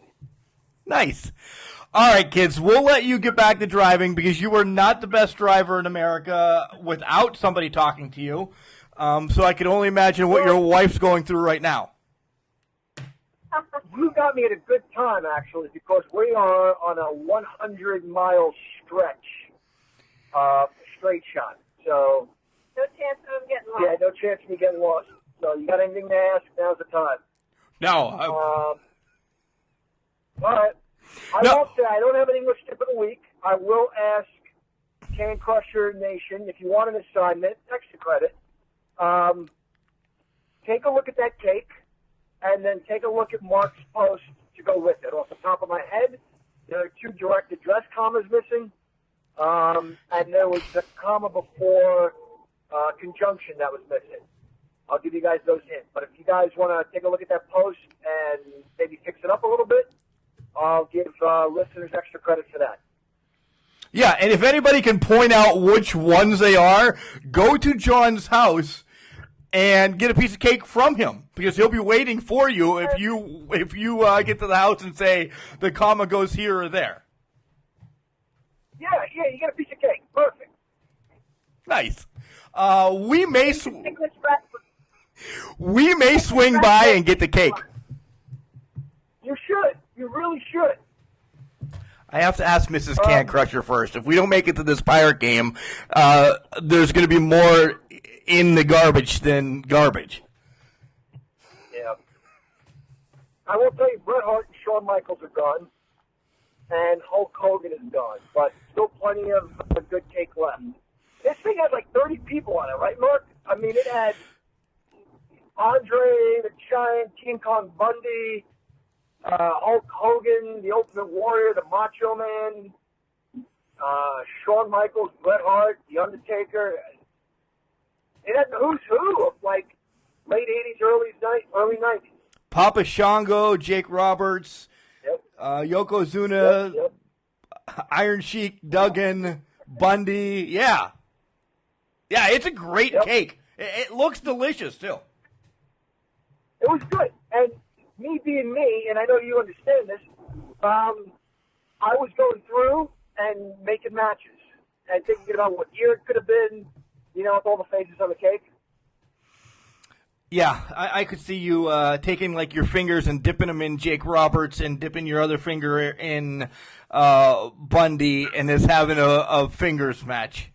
Nice. All right, kids, we'll let you get back to driving because you are not the best driver in America without somebody talking to you. So I can only imagine what your wife's going through right now. You got me at a good time, actually, because we are on a 100-mile stretch, straight shot. So, No chance of him getting lost. yeah, no chance of me getting lost. So, you got anything to ask? Now's the time. No. All right. I No. won't say I don't have an English tip of the week. I will ask Can Crusher Nation if you want an assignment, extra credit. Take a look at that cake, and then take a look at Mark's post to go with it. Off the top of my head, there are 2 direct address commas missing, and there was the comma before conjunction that was missing. I'll give you guys those hints. But if you guys want to take a look at that post and maybe fix it up a little bit, I'll give listeners extra credit for that. Yeah, and if anybody can point out which ones they are, go to John's house and get a piece of cake from him, because he'll be waiting for you if you get to the house and say the comma goes here or there. Yeah, you get a piece of cake. Perfect. Nice. We may English breakfast. we may swing by and get the cake. You should. You really should. I have to ask Mrs. Can Crusher first. If we don't make it to this Pirate game, there's going to be more in the garbage than garbage. Yeah. I will tell you, Bret Hart and Shawn Michaels are gone, and Hulk Hogan is gone, but still plenty of good cake left. This thing had like 30 people on it, right, Mark? I mean, it had Andre the Giant, King Kong Bundy, Hulk Hogan, the Ultimate Warrior, the Macho Man, Shawn Michaels, Bret Hart, The Undertaker. It had the who's who of like late 80s, early 90s. Papa Shango, Jake Roberts, Yep. Yokozuna, Yep. Iron Sheik, Duggan, Bundy. Yeah. Yeah, it's a great Yep. cake. It looks delicious, too. It was good. And me being me, and I know you understand this, I was going through and making matches and thinking about what year it could have been, you know, with all the faces on the cake. Yeah, I could see you taking like your fingers and dipping them in Jake Roberts and dipping your other finger in Bundy and just having a fingers match.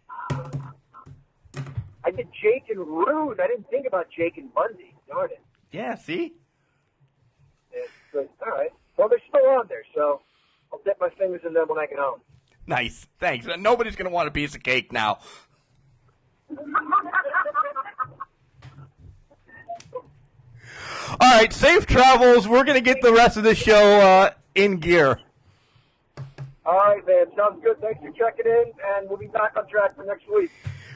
I did Jake and Rude. I didn't think about Jake and Bundy. Darn it. Yeah, see? Yeah, good. All right. Well, they're still on there, so I'll dip my fingers in them when I get home. Nice. Thanks. Nobody's going to want a piece of cake now. All right, safe travels. We're going to get the rest of the show in gear. All right, man. Sounds good. Thanks for checking in, and we'll be back on track for next week.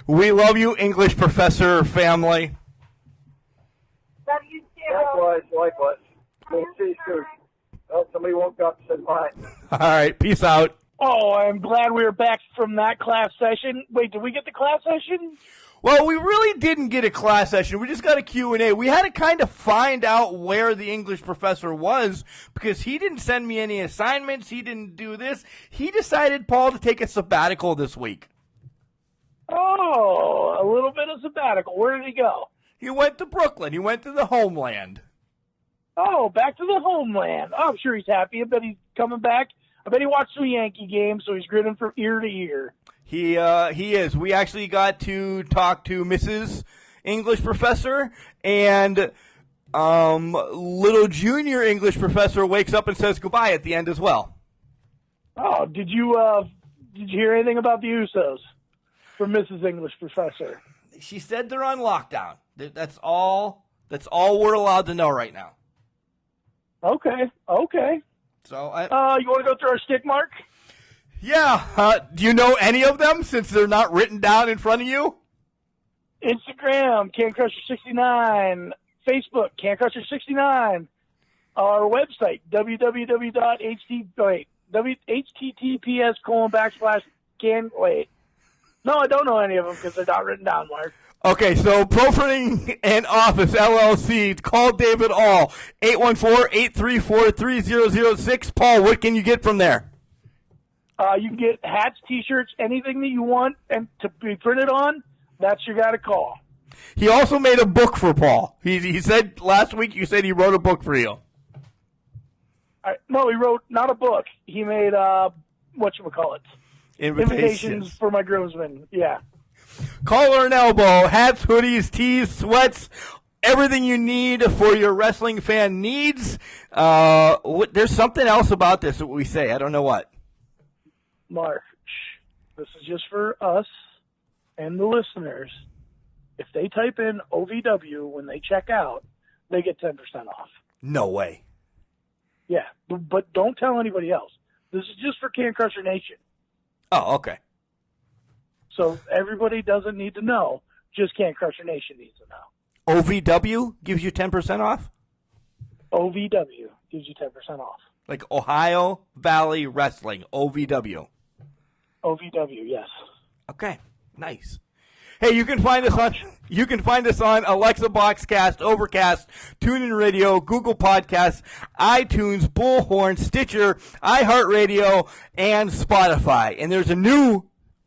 We love you, English professor family. Love you too. Likewise. We'll see you soon. Oh, somebody woke up and said bye. All right, peace out. Oh, I'm glad we were back from that class session. Wait, did we get the class session? Well, we really didn't get a class session. We just got a Q&A. We had to kind of find out where the English professor was because he didn't send me any assignments. He didn't do this. He decided, Paul, to take a sabbatical this week. Oh, a little bit of sabbatical. Where did he go? He went to Brooklyn. He went to the homeland. Oh, back to the homeland. Oh, I'm sure he's happy. I bet he's coming back. I bet he watched some Yankee games, so he's grinning from ear to ear. He is. We actually got to talk to Mrs. English professor, and little junior English professor wakes up and says goodbye at the end as well. Oh, did you hear anything about the Usos from Mrs. English professor? She said they're on lockdown. That's all we're allowed to know right now. Okay. So You want to go through our stick mark? yeah. Do you know any of them since they're not written down in front of you? Instagram, CanCrusher69. Facebook, CanCrusher69. Our website, https://can. Wait. No, I don't know any of them because they're not written down, Mark. Okay, so Profiting and Office, LLC, call David All, 814-834-3006. Paul, what can you get from there? You can get hats, T-shirts, anything that you want and to be printed on, that's your guy to call. He also made a book for Paul. He said last week you said he wrote a book for you. No, he wrote not a book. He made, whatchamacallit? Invitations for my groomsmen, yeah. Collar and elbow, hats, hoodies, tees, sweats, everything you need for your wrestling fan needs. There's something else about this that we say. I don't know what. Mark, this is just for us and the listeners. If they type in OVW when they check out, they get 10% off. No way. Yeah, but don't tell anybody else. This is just for Can Crusher Nation. Oh, okay. So everybody doesn't need to know. Just Can Crusher Nation needs to know. OVW gives you 10% off? OVW gives you 10% off. Like Ohio Valley Wrestling, OVW. OVW, yes. Okay, nice. Hey, you can find us on Alexa, Boxcast, Overcast, TuneIn Radio, Google Podcasts, iTunes, Bullhorn, Stitcher, iHeartRadio, and Spotify. And there's a new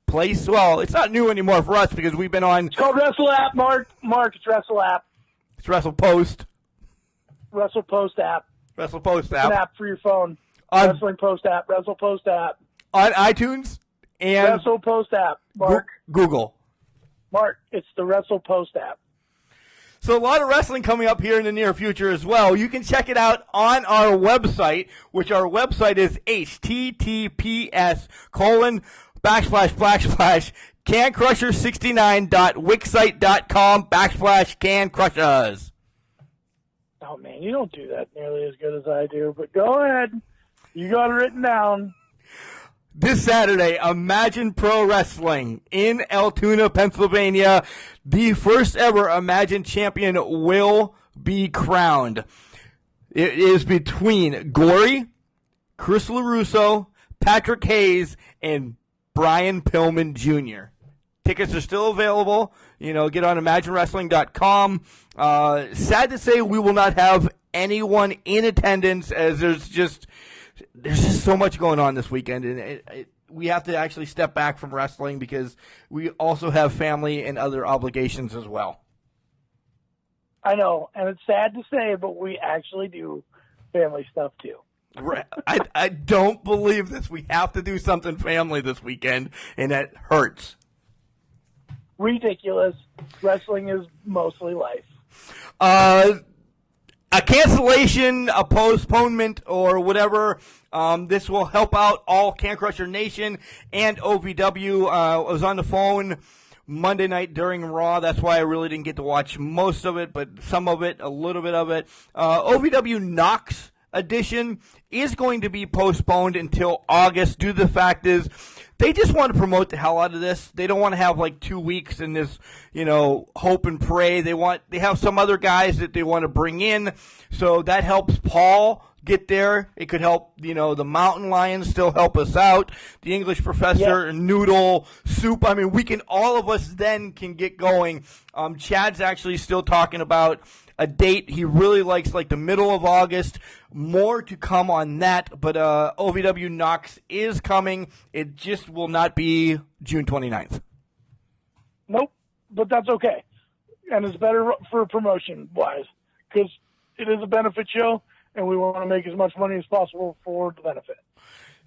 place. Well, it's not new anymore for us because we've been on. It's called Wrestle App, Mark. It's Wrestle App. It's WrestlePost. WrestlePost app. WrestlePost It's an app for your phone. Wrestling Post app. WrestlePost app. On iTunes and WrestlePost app, Mark. Google. Mark, it's the WrestlePost app. So a lot of wrestling coming up here in the near future as well. You can check it out on our website, which our website is https://cancrusher69.wixsite.com/cancrushers. Oh, man, you don't do that nearly as good as I do, but go ahead. You got it written down. This Saturday, Imagine Pro Wrestling in Altoona, Pennsylvania. The first ever Imagine champion will be crowned. It is between Gory, Chris LaRusso, Patrick Hayes, and Brian Pillman Jr. Tickets are still available. You know, get on ImagineWrestling.com. Sad to say we will not have anyone in attendance as there's just so much going on this weekend, and we have to actually step back from wrestling because we also have family and other obligations as well. I know, and it's sad to say, but we actually do family stuff too. I don't believe this. We have to do something family this weekend, and that hurts. Ridiculous. Wrestling is mostly life. A cancellation, a postponement, or whatever. This will help out all Can Crusher Nation and OVW. I was on the phone Monday night during Raw. That's why I really didn't get to watch most of it, but some of it, a little bit of it. OVW Knox edition is going to be postponed until August due to the fact is they just want to promote the hell out of this. They don't want to have like 2 weeks in this, hope and pray. They have some other guys that they want to bring in. So that helps Paul get there. It could help, the Mountain Lions still help us out. The English Professor, Noodle, Soup. I mean, all of us then can get going. Chad's actually still talking about a date. He really likes like the middle of August. More to come on that, but OVW Knox is coming. It just will not be June 29th. Nope, but that's okay. And it's better for promotion-wise because it is a benefit show, and we want to make as much money as possible for the benefit.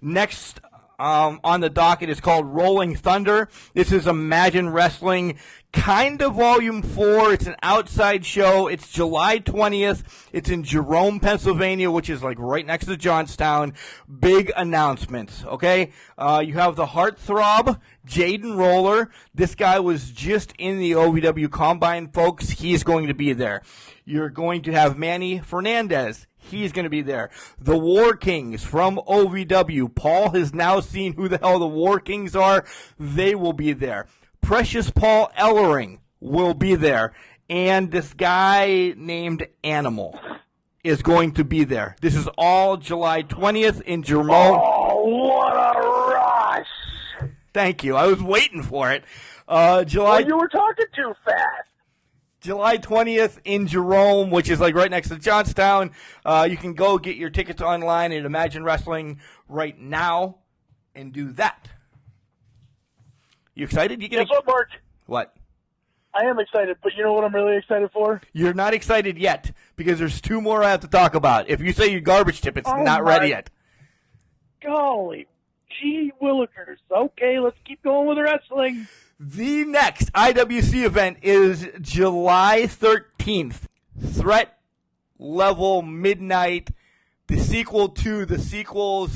Next on the docket is called Rolling Thunder. This is Imagine Wrestling, kind of Volume 4. It's an outside show. It's July 20th. It's in Jerome, Pennsylvania, which is like right next to Johnstown. Big announcements, okay? You have the Heartthrob, Jaden Roller. This guy was just in the OVW Combine, folks. He's going to be there. You're going to have Manny Fernandez. He's going to be there. The War Kings from OVW. Paul has now seen who the hell the War Kings are. They will be there. Precious Paul Ellering will be there. And this guy named Animal is going to be there. This is all July 20th in Jerome. Oh, what a rush! Thank you. I was waiting for it. You were talking too fast. July 20th in Jerome, which is like right next to Johnstown. You can go get your tickets online at Imagine Wrestling right now and do that. You excited? Guess what, Mark? What? I am excited, but you know what I'm really excited for? You're not excited yet because there's 2 more I have to talk about. If you say your garbage tip, it's not ready yet. Golly. Gee willikers. Okay, let's keep going with wrestling. The next IWC event is July 13th. Threat Level Midnight. The sequel to the sequel.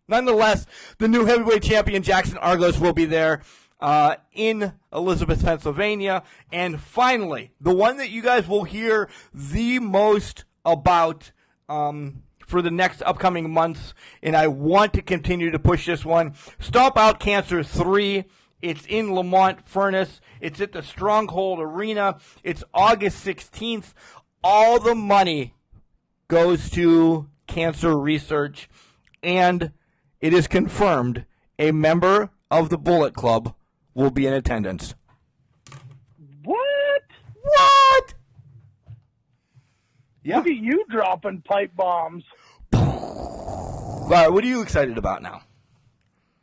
Nonetheless, the new heavyweight champion Jackson Argos will be there in Elizabeth, Pennsylvania. And finally, the one that you guys will hear the most about for the next upcoming months, and I want to continue to push this one. Stomp Out Cancer 3. It's in Lamont Furnace. It's at the Stronghold Arena. It's August 16th. All the money goes to cancer research, and it is confirmed a member of the Bullet Club will be in attendance. What? Yeah. Look at you dropping pipe bombs. All right, what are you excited about now?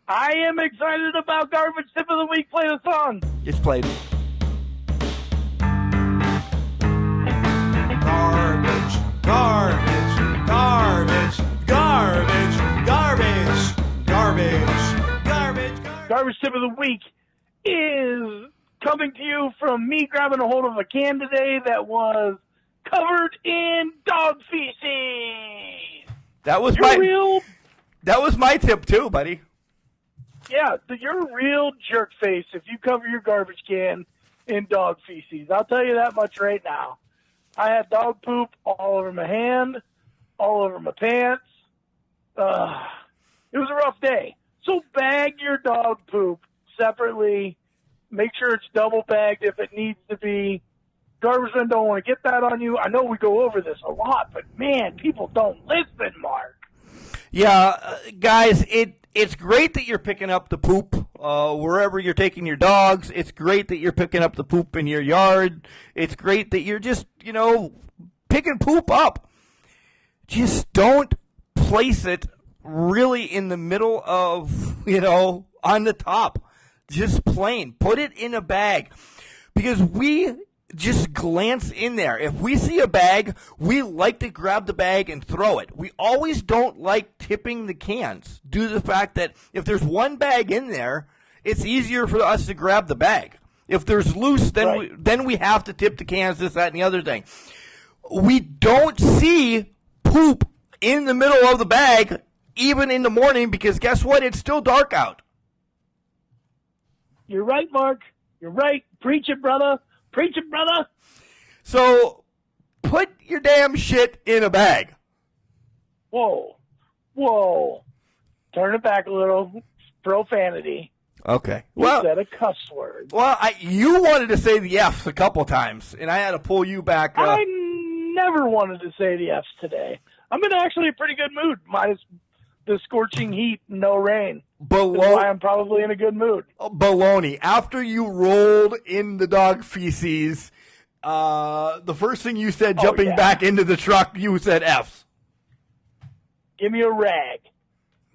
I am excited about Garbage Tip of the Week. Play the song. It's played. Garbage, garbage, garbage, garbage, garbage, garbage, garbage, Garbage Tip of the Week is coming to you from me grabbing a hold of a can today that was covered in dog feces. That was That was my tip too, buddy. Yeah, you're a real jerk face if you cover your garbage can in dog feces. I'll tell you that much right now. I had dog poop all over my hand, all over my pants. It was a rough day. So bag your dog poop separately. Make sure it's double bagged if it needs to be. Garbage men don't want to get that on you. I know we go over this a lot, but man, people don't listen, Mark. Yeah, guys, it's great that you're picking up the poop wherever you're taking your dogs. It's great that you're picking up the poop in your yard. It's great that you're just, picking poop up. Just don't place it really in the middle of, on the top. Just plain. Put it in a bag. Because we just glance in there. If we see a bag, we like to grab the bag and throw it. We always don't like tipping the cans due to the fact that if there's one bag in there, it's easier for us to grab the bag. If there's loose, then we have to tip the cans, this, that, and the other thing. We don't see poop in the middle of the bag, even in the morning, because guess what? It's still dark out. You're right, Mark. You're right. Preach it, brother. Preach it, brother. So, put your damn shit in a bag. Whoa. Turn it back a little. Profanity. Okay. You said a cuss word. Well, you wanted to say the F's a couple times, and I had to pull you back. I never wanted to say the F's today. I'm in actually a pretty good mood, minus the scorching heat, no rain. That's why I'm probably in a good mood. Baloney. After you rolled in the dog feces, the first thing you said jumping back into the truck, you said F's. Give me a rag.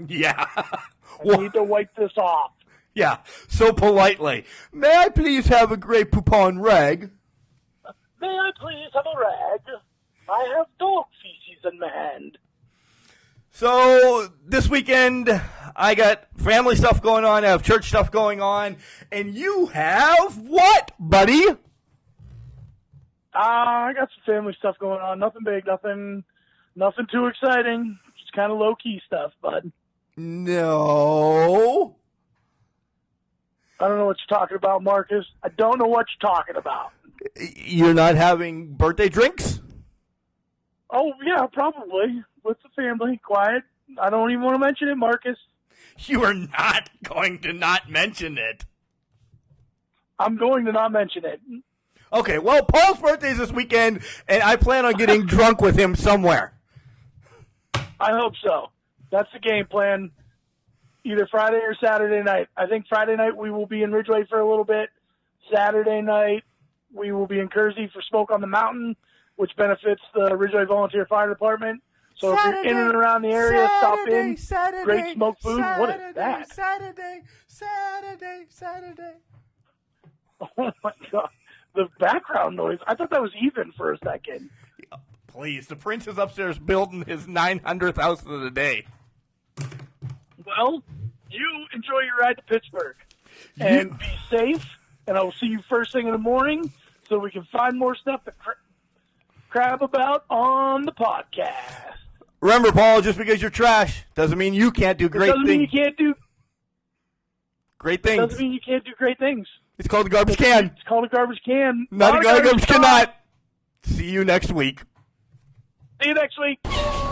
Yeah. I need to wipe this off. Yeah, so politely. May I please have a Grey Poupon rag? May I please have a rag? I have dog feces in my hand. So, this weekend, I got family stuff going on, I have church stuff going on, and you have what, buddy? I got some family stuff going on. Nothing big, nothing too exciting. Just kind of low-key stuff, bud. No. I don't know what you're talking about, Marcus. I don't know what you're talking about. You're not having birthday drinks? Oh, yeah, probably. With the family. Quiet. I don't even want to mention it, Marcus. You are not going to not mention it. I'm going to not mention it. Okay, well, Paul's birthday is this weekend, and I plan on getting drunk with him somewhere. I hope so. That's the game plan. Either Friday or Saturday night. I think Friday night we will be in Ridgeway for a little bit. Saturday night we will be in Kersey for Smoke on the Mountain, which benefits the Ridgeway Volunteer Fire Department. So Saturday, if you're in and around the area, stop in. Great smoke food. What is that? Saturday. Oh, my God. The background noise. I thought that was even for a second. Please, the prince is upstairs building his 900th house of the day. Well, you enjoy your ride to Pittsburgh. And be safe. And I will see you first thing in the morning so we can find more stuff to crab about on the podcast. Remember, Paul, just because you're trash doesn't mean you can't do great doesn't mean you things. can't do Great things. Doesn't mean you can't do great things. It's called a garbage can. It's called a garbage can. Not a garbage cannot. See you next week. See you next week.